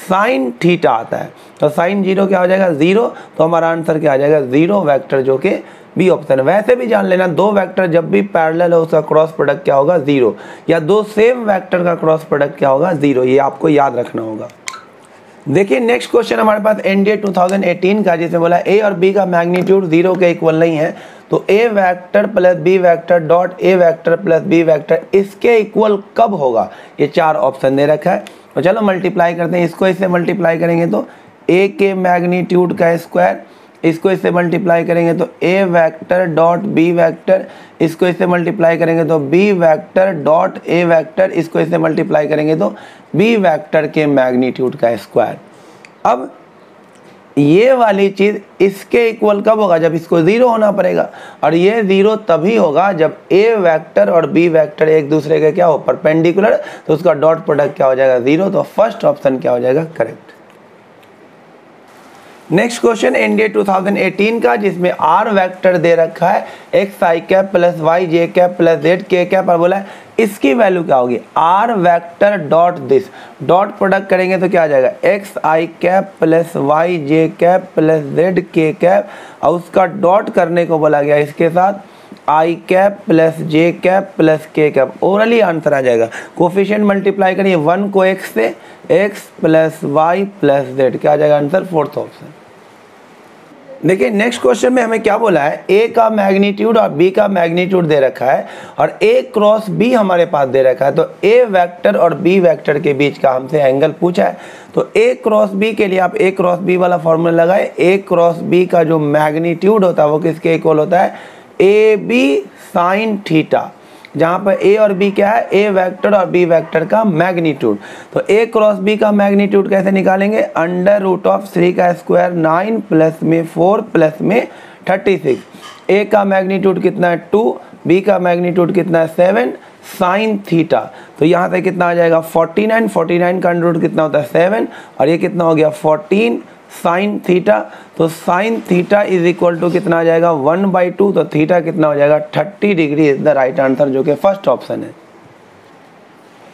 साइन थीटा आता है, तो साइन 0 क्या हो जाएगा 0, तो हमारा आंसर क्या आ जाएगा 0 वेक्टर, जो कि बी ऑप्शन है। वैसे भी जान लेना दो वेक्टर जब भी पैरेलल हो उसका क्रॉस प्रोडक्ट क्या होगा 0, या दो सेम वेक्टर का क्रॉस प्रोडक्ट क्या होगा 0, ये आपको याद रखना होगा। देखिए नेक्स्ट क्वेश्चन हमारे पास एनडीए 2018 का, जिसमें बोला ए और बी का मैग्नीट्यूड 0 के इक्वल नहीं है, तो ए vector plus B vector dot ए वेक्टर प्लस बी वेक्टर इसके इक्वल कब होगा। ये चार ऑप्शन दे रखा है, तो चलो मल्टीप्लाई करते हैं। इसको इससे मल्टीप्लाई करेंगे तो ए के मैग्नीट्यूड का स्क्वायर, इसको इससे मल्टीप्लाई करेंगे तो ए वेक्टर डॉट बी वेक्टर, इसको इससे मल्टीप्लाई करेंगे तो बी वेक्टर डॉट ए वेक्टर, इसको इससे मल्टीप्लाई करेंगे तो बी वेक्टर के मैग्नीट्यूड का स्क्वायर। अब ये वाली चीज़ इसके इक्वल कब होगा, जब इसको 0 होना पड़ेगा, और ये 0 तभी होगा जब ए वेक्टर और बी वेक्टर एक दूसरे के क्या हो परपेंडिकुलर, तो उसका डॉट प्रोडक्ट क्या हो जाएगा 0, तो फर्स्ट ऑप्शन क्या हो जाएगा करेक्ट। नेक्स्ट क्वेश्चन एनडीए 2018 का, जिसमें आर वेक्टर दे रखा है x i cap plus y j cap plus z k cap, और बोला है इसकी वैल्यू क्या होगी r vector dot this, dot product करेंगे तो क्या आ जाएगा x i cap plus y j cap plus z k cap, और उसका डॉट करने को बोला गया इसके साथ i cap plus j cap plus k cap, orally answer आ जाएगा। कोफिशिएंट मल्टीप्लाई करिए 1 को x से, x plus y plus z, क्या आ जाएगा आंसर फोर्थ ऑप्शन। देखिए नेक्स्ट क्वेश्चन में हमें क्या बोला है, a का मैग्नीट्यूड और b का मैग्नीट्यूड दे रखा है और a क्रॉस b हमारे पास दे रखा है, तो a वेक्टर और b वेक्टर के बीच का हमसे एंगल पूछा है। तो a क्रॉस b के लिए आप a क्रॉस b वाला फॉर्मूला लगाए, a क्रॉस b का जो मैग्नीट्यूड होता है वो किसके इक्वल होता है ए बी साइन थीटा, जहाँ पर a और b क्या है a वेक्टर और b वेक्टर का मैग्नीट्यूड। तो a क्रॉस b का मैग्नीट्यूड कैसे निकालेंगे, अंडर रूट ऑफ 3 का स्क्वायर 9 प्लस में 4 प्लस में 36, a का मैग्नीट्यूड कितना है 2, b का मैग्नीट्यूड कितना है 7 साइन थीटा, तो यहाँ से कितना आ जाएगा 49, 49 का अंडर रूट कितना होता है 7, और ये कितना हो गया 14 साइन थीटा, तो sine theta is equal to कितना आ जाएगा 1/2, तो थीटा कितना हो जाएगा 30 degree is the right answer, जो कि फर्स्ट ऑप्शन है।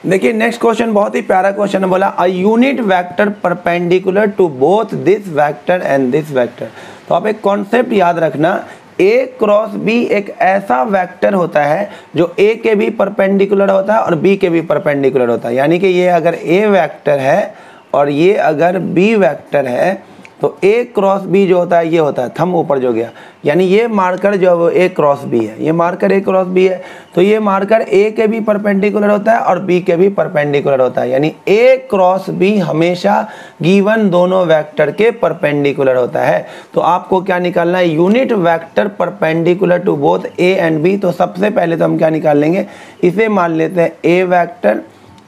देखिए नेक्स्ट क्वेश्चन बहुत ही प्यारा क्वेश्चन है, बोला a unit vector perpendicular to both this vector and this vector. तो आप एक कॉन्सेप्ट याद रखना, a क्रॉस b एक ऐसा वेक्टर होता है जो a के भी परपेंडिकुलर होता है और b के भी परपेंडिकुलर होता है, यानी कि ये अगर a वेक्टर है और ये अगर b वेक्टर है तो a क्रॉस b जो होता है ये होता है थंब ऊपर जो गया, यानी ये मार्कर जो है वो a क्रॉस b है, ये मार्कर a क्रॉस b है, तो ये मार्कर a के भी परपेंडिकुलर होता है और b के भी परपेंडिकुलर होता है, यानी a क्रॉस b हमेशा गिवन दोनों वेक्टर के परपेंडिकुलर होता है। तो आपको क्या निकालना है, unit vector perpendicular to both a and b। तो सबसे पहले तो हम क्या निकाल लेंगे, इसे मान लेते हैं a वेक्टर,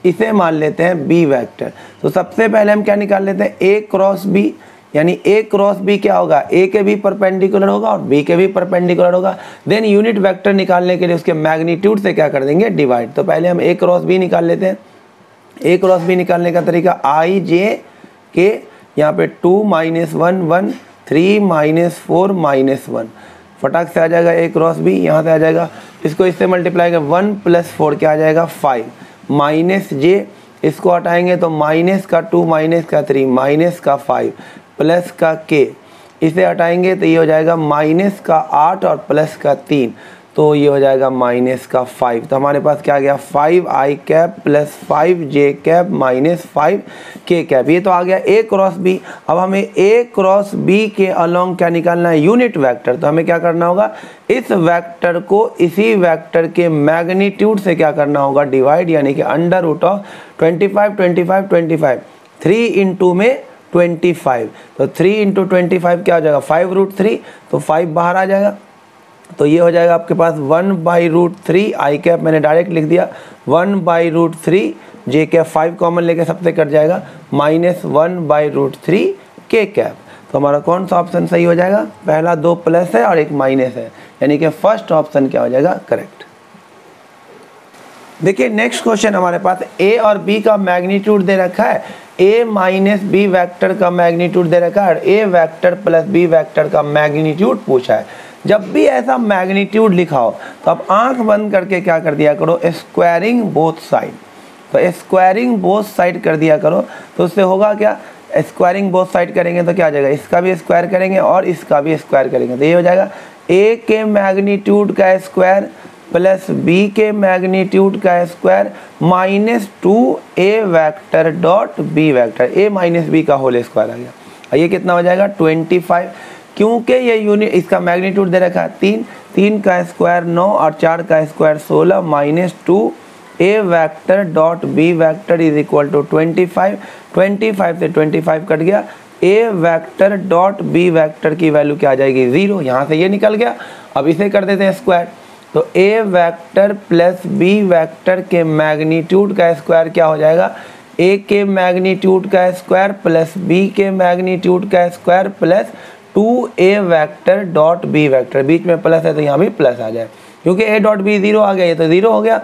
इसे मान लेते हैं b वेक्टर। तो सबसे पहले हम क्या निकाल लेते हैं a क्रॉस b, यानी a क्रॉस b क्या होगा a के भी परपेंडिकुलर होगा और b के भी परपेंडिकुलर होगा। देन यूनिट वेक्टर निकालने के लिए उसके मैग्नीट्यूड से क्या कर देंगे डिवाइड। तो पहले हम a क्रॉस b निकाल लेते हैं। a क्रॉस b निकालने का तरीका i j k, यहाँ पे 2 -1 1, 3 -4 -1, फटाक से आ जाएगा a क्रॉस b, यहाँ से आ जाएगा, इसको इससे मल्टीप्लाई कर 1 + 4 क्या आ जाएगा 5, माइनस j, इसको हटाएंगे तो माइनस का 2 माइनस का 3 माइनस का 5 प्लस का k, इसे हटाएंगे तो ये हो जाएगा माइनस का 8 और प्लस का 3, तो ये हो जाएगा माइनस का 5। तो हमारे पास क्या आ गया 5i cap plus 5j cap minus 5k cap, ये तो आ गया a क्रॉस b। अब हमें a क्रॉस b के अलोंग क्या निकालना है, यूनिट वेक्टर। तो हमें क्या करना होगा, इस वेक्टर को इसी वेक्टर के मैग्नीट्यूड से क्या करना होगा, डिवाइड, यानी कि अंडर रूट ऑफ 25 25 25, 3 × में 25, तो 3 × 25 क्या हो जाएगा 5√3, तो 5 बाहर आ जाएगा, तो ये हो जाएगा आपके पास 1/√3 आई कैप, मैंने डायरेक्ट लिख दिया 1/√3 जे कैप, 5 कॉमन लेके सबसे कट जाएगा, माइनस 1/√3 के कैप। तो हमारा कौन सा ऑप्शन सही हो जाएगा, पहला 2 प्लस है और 1 माइनस है, यानी कि फर्स्ट ऑप्शन क्या हो जाएगा करेक्ट। देखिए नेक्स्ट क्वेश्चन हमारे पास a और b का मैग्नीट्यूड दे रखा है, a माइनस b वेक्टर का मैग्नीट्यूड दे रखा है और a vector plus b vector का मैग्नीट्यूड पूछा है। जब भी ऐसा मैग्नीट्यूड लिखा हो तो आप आंख बंद करके क्या कर दिया करो, स्क्वायरिंग बोथ साइड। तो स्क्वायरिंग बोथ साइड कर दिया करो, तो उससे होगा क्या, स्क्वायरिंग बोथ साइड करेंगे तो क्या आ जाएगा, इसका भी स्क्वायर करेंगे और इसका भी स्क्वायर करेंगे, तो ये हो जाएगा a के मैग्नीट्यूड का स्क्वायर प्लस b के मैग्नीट्यूड का square minus 2a vector dot b vector, a minus b का होल स्क्वायर आ गया। और ये कितना हो जाएगा 25, क्योंकि ये यूनिट, इसका मैग्नीट्यूड दे रखा है 3, 3 का स्क्वायर 9 और 4 का square 16 minus 2a vector dot b vector is equal to 25, 25 से 25 कट गया, a vector dot b vector की वैल्यू क्या आ जाएगी 0, यहाँ से ये निकल गया। अब इसे कर देते हैं स्क्वायर, तो a vector plus b vector के मैग्नीट्यूड का स्क्वायर क्या हो जाएगा, a के मैग्नीट्यूड का स्क्वायर प्लस b के मैग्नीट्यूड का square plus 2a vector dot b vector, बीच में प्लस है तो यहाँ भी प्लस आ जाए, क्योंकि a डॉट b 0 आ गया, ये तो 0 हो गया,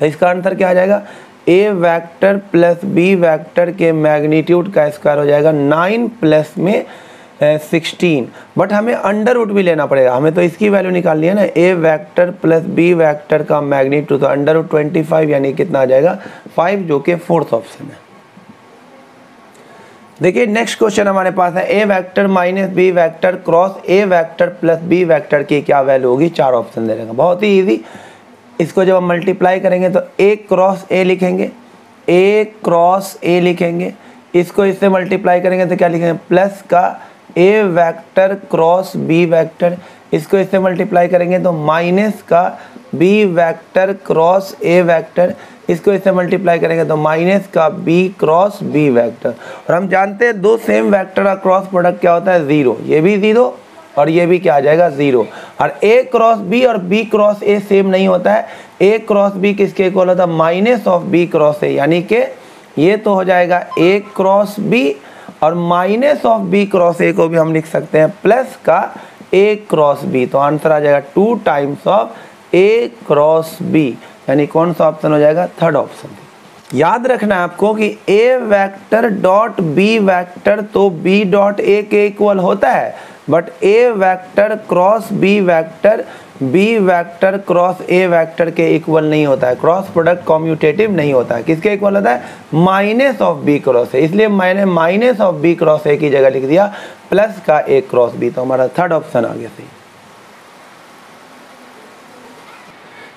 तो इसका आंसर क्या आ जाएगा, a vector plus b vector के मैग्नीट्यूड का स्क्वायर हो जाएगा 9 प्लस में 16, बट हमें अंडर रूट भी लेना पड़ेगा, हमें तो इसकी वैल्यू निकालनी है ना, a vector plus b vector का मैग्नीट्यूड, तो अंडर रूट 25 यानी कितना आ जाएगा 5, जो कि फोर्थ ऑप्शन है। देखिए नेक्स्ट क्वेश्चन हमारे पास है a vector minus b vector cross a vector plus b vector की क्या वैल्यू होगी, 4 ऑप्शन दे रहेगा, बहुत ही इजी। इसको जब हम मल्टीप्लाई करेंगे तो a क्रॉस a लिखेंगे, a क्रॉस a लिखेंगे, इसको इससे मल्टीप्लाई करेंगे तो क्या लिखेंगे, प्लस का a vector cross b vector, इसको इससे मल्टीप्लाई करेंगे तो माइनस का b vector cross a vector, इसको इससे मल्टीप्लाई करेंगे तो माइनस का b क्रॉस b वेक्टर। और हम जानते हैं दो सेम वेक्टर का क्रॉस प्रोडक्ट क्या होता है 0, ये भी 0 और ये भी क्या आ जाएगा 0। और a क्रॉस b और b क्रॉस a सेम नहीं होता है, a क्रॉस b किसके इक्वल होता है, minus of b cross a, यानी कि ये तो हो जाएगा a क्रॉस b और minus of b cross a को भी हम लिख सकते हैं प्लस का a क्रॉस b, तो आंसर आ जाएगा 2 times of a cross b, यानी कौन सा ऑप्शन हो जाएगा, थर्ड ऑप्शन। याद रखना है आपको कि a vector dot b vector तो b डॉट a के इक्वल होता है, but a vector cross b vector cross a vector के इक्वल नहीं होता है, क्रॉस प्रोडक्ट कॉम्यूटेटिव नहीं होता है, किसके इक्वल होता है, minus of b cross a, इसलिए मैंने minus of b cross a की जगह लिख दिया प्लस का a क्रॉस b, तो हमारा थर्ड ऑप्शन आ गया सही।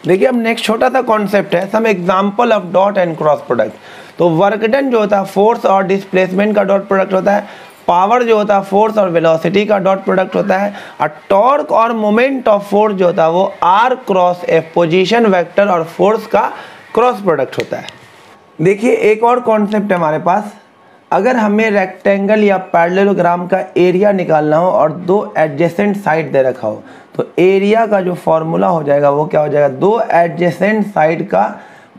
देखिए अब नेक्स्ट छोटा सा कॉन्सेप्ट है, some example of dot and cross product. तो वर्क डन जो होता है फोर्स और डिस्प्लेसमेंट का डॉट प्रोडक्ट होता है, पावर जो होता है फोर्स और वेलोसिटी का डॉट प्रोडक्ट होता है, और टॉर्क और मोमेंट ऑफ फोर्स जो होता है वो r cross f, position vector और फोर्स का क्रॉस प्रोडक्ट होता है। देखिए एक और कॉन्सेप्ट है हमारे पास, अगर हमें रेक्टेंगल या पैरेललोग्राम का एरिया निकालना हो और दो एडजेसेंट साइड दे रखा हो, तो एरिया का जो फॉर्मूला हो जाएगा वो क्या हो जाएगा, दो एडजेसेंट साइड का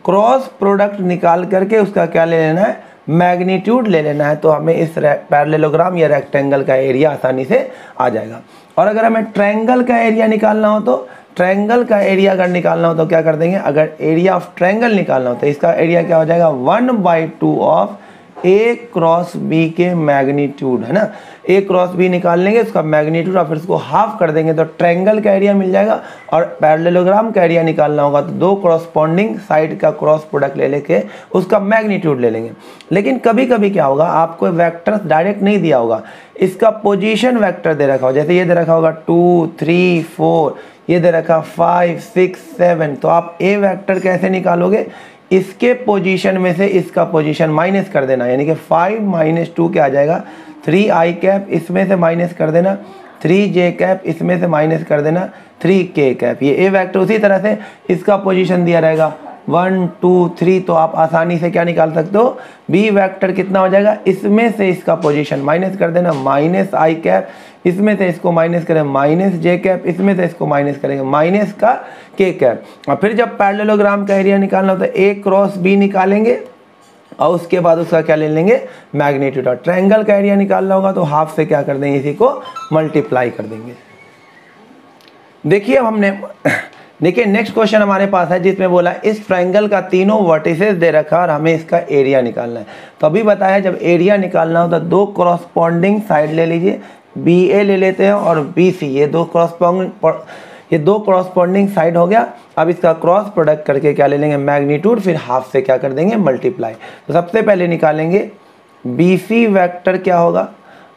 क्रॉस प्रोडक्ट निकाल करके उसका क्या ले लेना है, मैग्नीट्यूड ले लेना है, तो हमें इस पैरेललोग्राम या रेक्टेंगल का एरिया आसानी से आ जाएगा। और अगर हमें ट्रायंगल का एरिया निकालना हो, तो ट्रायंगल का एरिया अगर निकालना हो तो क्या कर देंगे, अगर एरिया ऑफ ट्रायंगल निकालना हो तो इसका एरिया क्या हो जाएगा 1/2 ऑफ ए क्रॉस बी के मैग्नीट्यूड, है ना, ए क्रॉस बी निकाल लेंगे उसका मैग्नीट्यूड और फिर उसको हाफ कर देंगे तो ट्रायंगल का एरिया मिल जाएगा। और पैरेललोग्राम का एरिया निकालना होगा तो दो कॉरस्पॉन्डिंग साइड का क्रॉस प्रोडक्ट ले लेके उसका मैग्नीट्यूड ले लेंगे। लेकिन कभी कभी क्या होगा, आपको वेक्टर्स डायरेक्ट नहीं दिया होगा, इसका पोजीशन वेक्टर दे रखा होगा, जैसे ये दे रखा होगा 2 3 4, ये दे रखा 5 6 7, तो आप ए वेक्टर कैसे निकालोगे, इसके पोजीशन में से इसका पोजीशन माइनस कर देना, यानी कि 5 - 2 क्या आ जाएगा 3i कैप, इसमें से माइनस कर देना 3j कैप, इसमें से माइनस कर देना 3k कैप। ये ए वेक्टर उसी तरह से इसका पोजीशन दिया रहेगा 1 2 3, तो आप आसानी से क्या निकाल सकते हो, बी वेक्टर कितना हो जाएगा, इसमें से इसका पोजीशन माइनस कर देना -i कैप, इसमें से इसको माइनस करें -j कैप, इसमें से इसको माइनस करेंगे -k कैप। और फिर जब पैरेललोग्राम का एरिया निकालना हो तो a क्रॉस b निकालेंगे और उसके बाद उसका क्या ले लेंगे मैग्नीट्यूड। और ट्रायंगल का एरिया निकालना होगा तो हाफ से क्या कर देंगे, इसी को मल्टीप्लाई कर देंगे। देखिए अब हमने देखिए नेक्स्ट क्वेश्चन हमारे पास है जिसमें बोला इस ट्रायंगल का तीनों वर्टिसेस दे रखा और हमें इसका एरिया निकालना है। तो अभी बताया जब एरिया निकालना हो तो दो कॉरस्पॉन्डिंग साइड ले लीजिए, बी ए ले लेते हैं और बी सी, ये दो कॉरस्पॉन्डिंग साइड हो गया। अब इसका क्रॉस प्रोडक्ट करके क्या ले लेंगे मैग्नीट्यूड, फिर हाफ से क्या कर देंगे मल्टीप्लाई। तो सबसे पहले निकालेंगे बी सी वैक्टर क्या होगा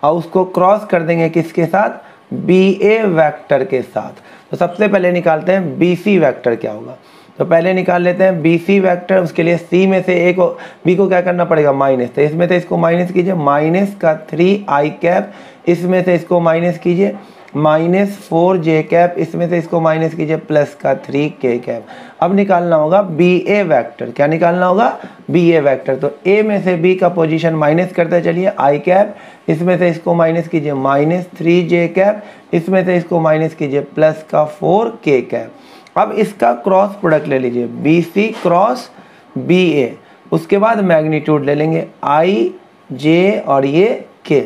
और उसको क्रॉस कर देंगे किसके साथ, बी ए वैक्टर के साथ। तो सबसे पहले निकालते हैं बी सी वैक्टर क्या होगा। तो पहले निकाल लेते हैं बी सी वैक्टर, उसके लिए सी में से ए को बी को क्या करना पड़ेगा माइनस, तो इसमें से इसको माइनस कीजिए -3i कैप, इसमें से इसको माइनस कीजिए -4j कैप, इसमें से इसको माइनस कीजिए +3k कैप। अब निकालना होगा बी ए वैक्टर, क्या निकालना होगा बी ए वैक्टर। तो ए में से बी का पोजीशन माइनस करते चलिए i कैप, इसमें से इसको माइनस कीजिए -3j कैप, इसमें से इसको माइनस कीजिए +4k कैप। अब इसका क्रॉस प्रोडक्ट ले लीजिए बी सी क्रॉस बी ए, उसके बाद मैग्नीट्यूड ले लेंगे i j और ये k।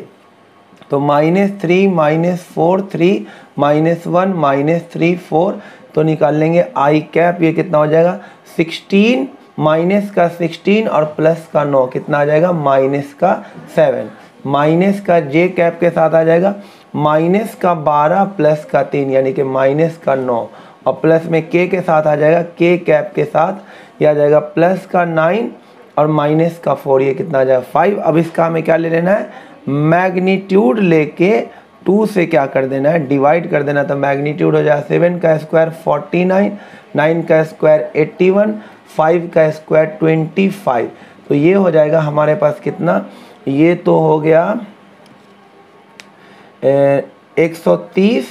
तो -3 -4 3 -1 -3 4, तो निकाल लेंगे i कैप, ये कितना हो जाएगा 16 माइनस का 16 और प्लस का 9 कितना आ जाएगा -7, माइनस का j कैप के साथ आ जाएगा -12 प्लस का 3 यानी कि -9 और प्लस में k के साथ आ जाएगा k कैप के साथ, यह आ जाएगा +9 और -4, ये कितना आ जाएगा 5। अब इसका हमें क्या ले लेना है मैग्नीट्यूड लेके 2 से क्या कर देना है डिवाइड कर देना। तो मैग्नीट्यूड हो जाएगा 7 का स्क्वायर 49, 9 का स्क्वायर 81, 5 का स्क्वायर 25। तो ये हो जाएगा हमारे पास कितना, ये तो हो गया 130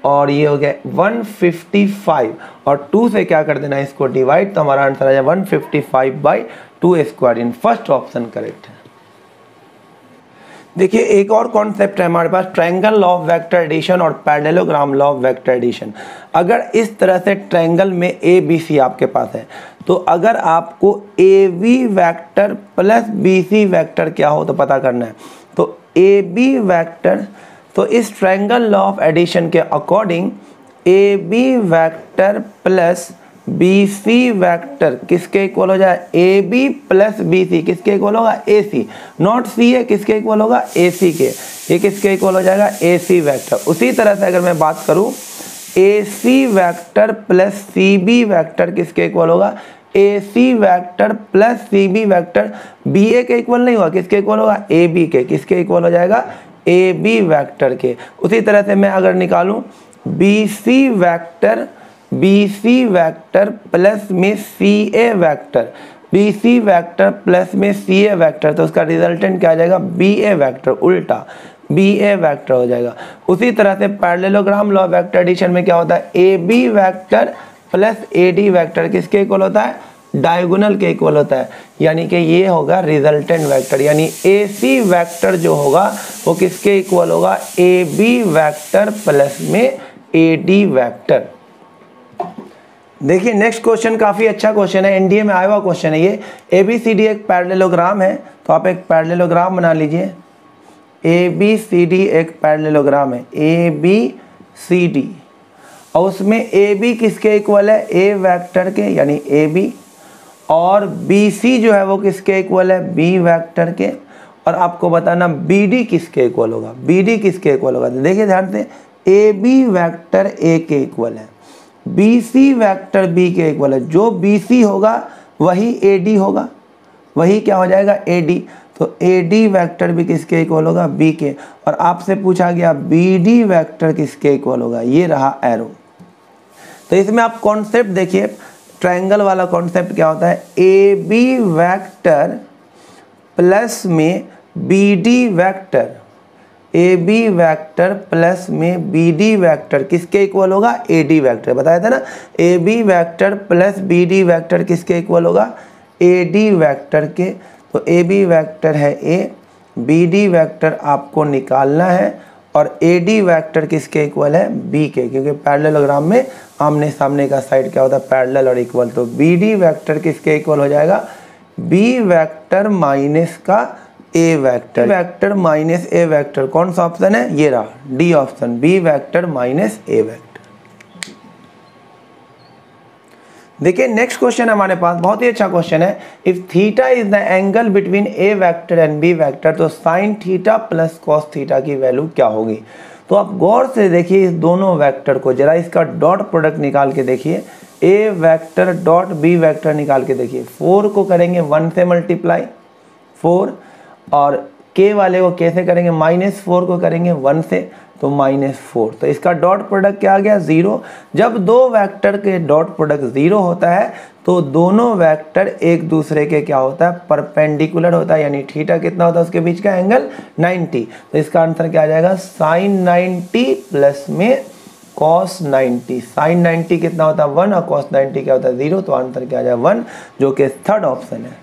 और ये हो गया 155 और 2 से क्या कर देना है इसको डिवाइड, तो हमारा आंसर आ जाएगा 155/2 स्क्वायर। इन फर्स्ट ऑप्शन करेक्ट है। देखिए एक और कॉन्सेप्ट है हमारे पास triangle law of vector addition और parallelogram law of vector addition. अगर इस तरह से ट्रायंगल में ए बी सी आपके पास है तो अगर आपको a b vector plus b C vector क्या हो तो पता करना है। तो ए बी वैक्टर, तो इस ट्रायंगल लॉ ऑफ एडिशन के according a b vector plus b C vector किसके इक्वल हो जाए, a b plus b c किसके इक्वल होगा ए सी, नॉट सी है किसके इक्वल होगा ए सी के, ये किसके इक्वल हो जाएगा ए सी वैक्टर। उसी तरह से अगर मैं बात करूं A C vector plus C B vector किसके इक्वल होगा, A C vector plus C B vector B A के इक्वल नहीं होगा, किसके इक्वल होगा ए बी के, किसके इक्वल हो जाएगा ए बी वैक्टर के। उसी तरह से मैं अगर निकालूं बी सी वैक्टर प्लस में C A vector, B C vector plus में सी ए वैक्टर, तो उसका रिजल्टेंट क्या आ जाएगा बी ए वैक्टर, उल्टा बी ए वैक्टर हो जाएगा। उसी तरह से पैरेललोग्राम लॉ वेक्टर एडिशन में क्या होता है a b vector plus a d vector किसके इक्वल होता है, डायगोनल के इक्वल होता है, यानी कि ये होगा रिजल्टेंट वेक्टर, यानी ए सी वैक्टर जो होगा वो किसके इक्वल होगा ए बी वैक्टर प्लस में ए डी वैक्टर। देखिए नेक्स्ट क्वेश्चन काफ़ी अच्छा क्वेश्चन है, एनडीए में आया हुआ क्वेश्चन है ये। ए बी सी डी एक पैरेललोग्राम है, तो आप एक पैरेललोग्राम बना लीजिए। ए बी सी डी एक पैरेललोग्राम है, ए बी सी डी, और उसमें ए बी किसके इक्वल है ए वैक्टर के यानी ए बी, और बी सी जो है वो किसके इक्वल है बी वैक्टर के। और आपको बताना बी डी किसके इक्वल होगा, बी डी किसके इक्वल होगा। तो देखिए ध्यान से, ए बी वैक्टर ए के इक्वल है, बी सी वैक्टर बी के इक्वल है, जो बी सी होगा वही ए डी होगा, वही क्या हो जाएगा ए डी। तो ए डी वैक्टर भी किसके इक्वल होगा, बी के। और आपसे पूछा गया बी डी वैक्टर किसके इक्वल होगा, ये रहा एरो। तो इसमें आप कॉन्सेप्ट देखिए, ट्रायंगल वाला कॉन्सेप्ट क्या होता है, ए बी वैक्टर प्लस में b D vector, a b vector plus में बी डी वैक्टर किसके इक्वल होगा, ए डी वैक्टर। बताया था ना, a b vector plus b D vector किसके इक्वल होगा, ए डी वैक्टर के। तो ए बी वैक्टर है ए, बी डी वैक्टर आपको निकालना है, और ए डी वैक्टर किसके इक्वल है, बी के, क्योंकि पैरेललोग्राम में आमने सामने का साइड क्या होता है, पैरेलल और इक्वल। तो बी डी वैक्टर किसके इक्वल हो जाएगा, बी वैक्टर माइनस का A vector, vector minus A vector. कौन सा ऑप्शन है, ये रहा D option, B vector minus A vector. देखिए नेक्स्ट क्वेश्चन हमारे पास बहुत ही अच्छा क्वेश्चन है। If theta is the angle between A vector and B vector, तो sine theta plus cos theta की वैल्यू क्या होगी। तो आप गौर से देखिए इस दोनों वेक्टर को, जरा इसका डॉट प्रोडक्ट निकाल के देखिए, ए वेक्टर डॉट बी वेक्टर निकाल के देखिए। 4 को करेंगे 1 से मल्टीप्लाई 4, और के वाले को कैसे करेंगे, -4 को करेंगे 1 से, तो -4। तो इसका डॉट प्रोडक्ट क्या आ गया, 0। जब दो वेक्टर के डॉट प्रोडक्ट 0 होता है तो दोनों वेक्टर एक दूसरे के क्या होता है, परपेंडिकुलर होता है, यानी थीटा कितना होता है उसके बीच का एंगल 90। तो इसका आंसर क्या आ जाएगा, साइन 90 प्लस में cos 90। साइन 90 कितना होता है 1, और cos 90 क्या होता है 0। तो आंसर क्या आ जाएगा 1, जो कि थर्ड ऑप्शन है।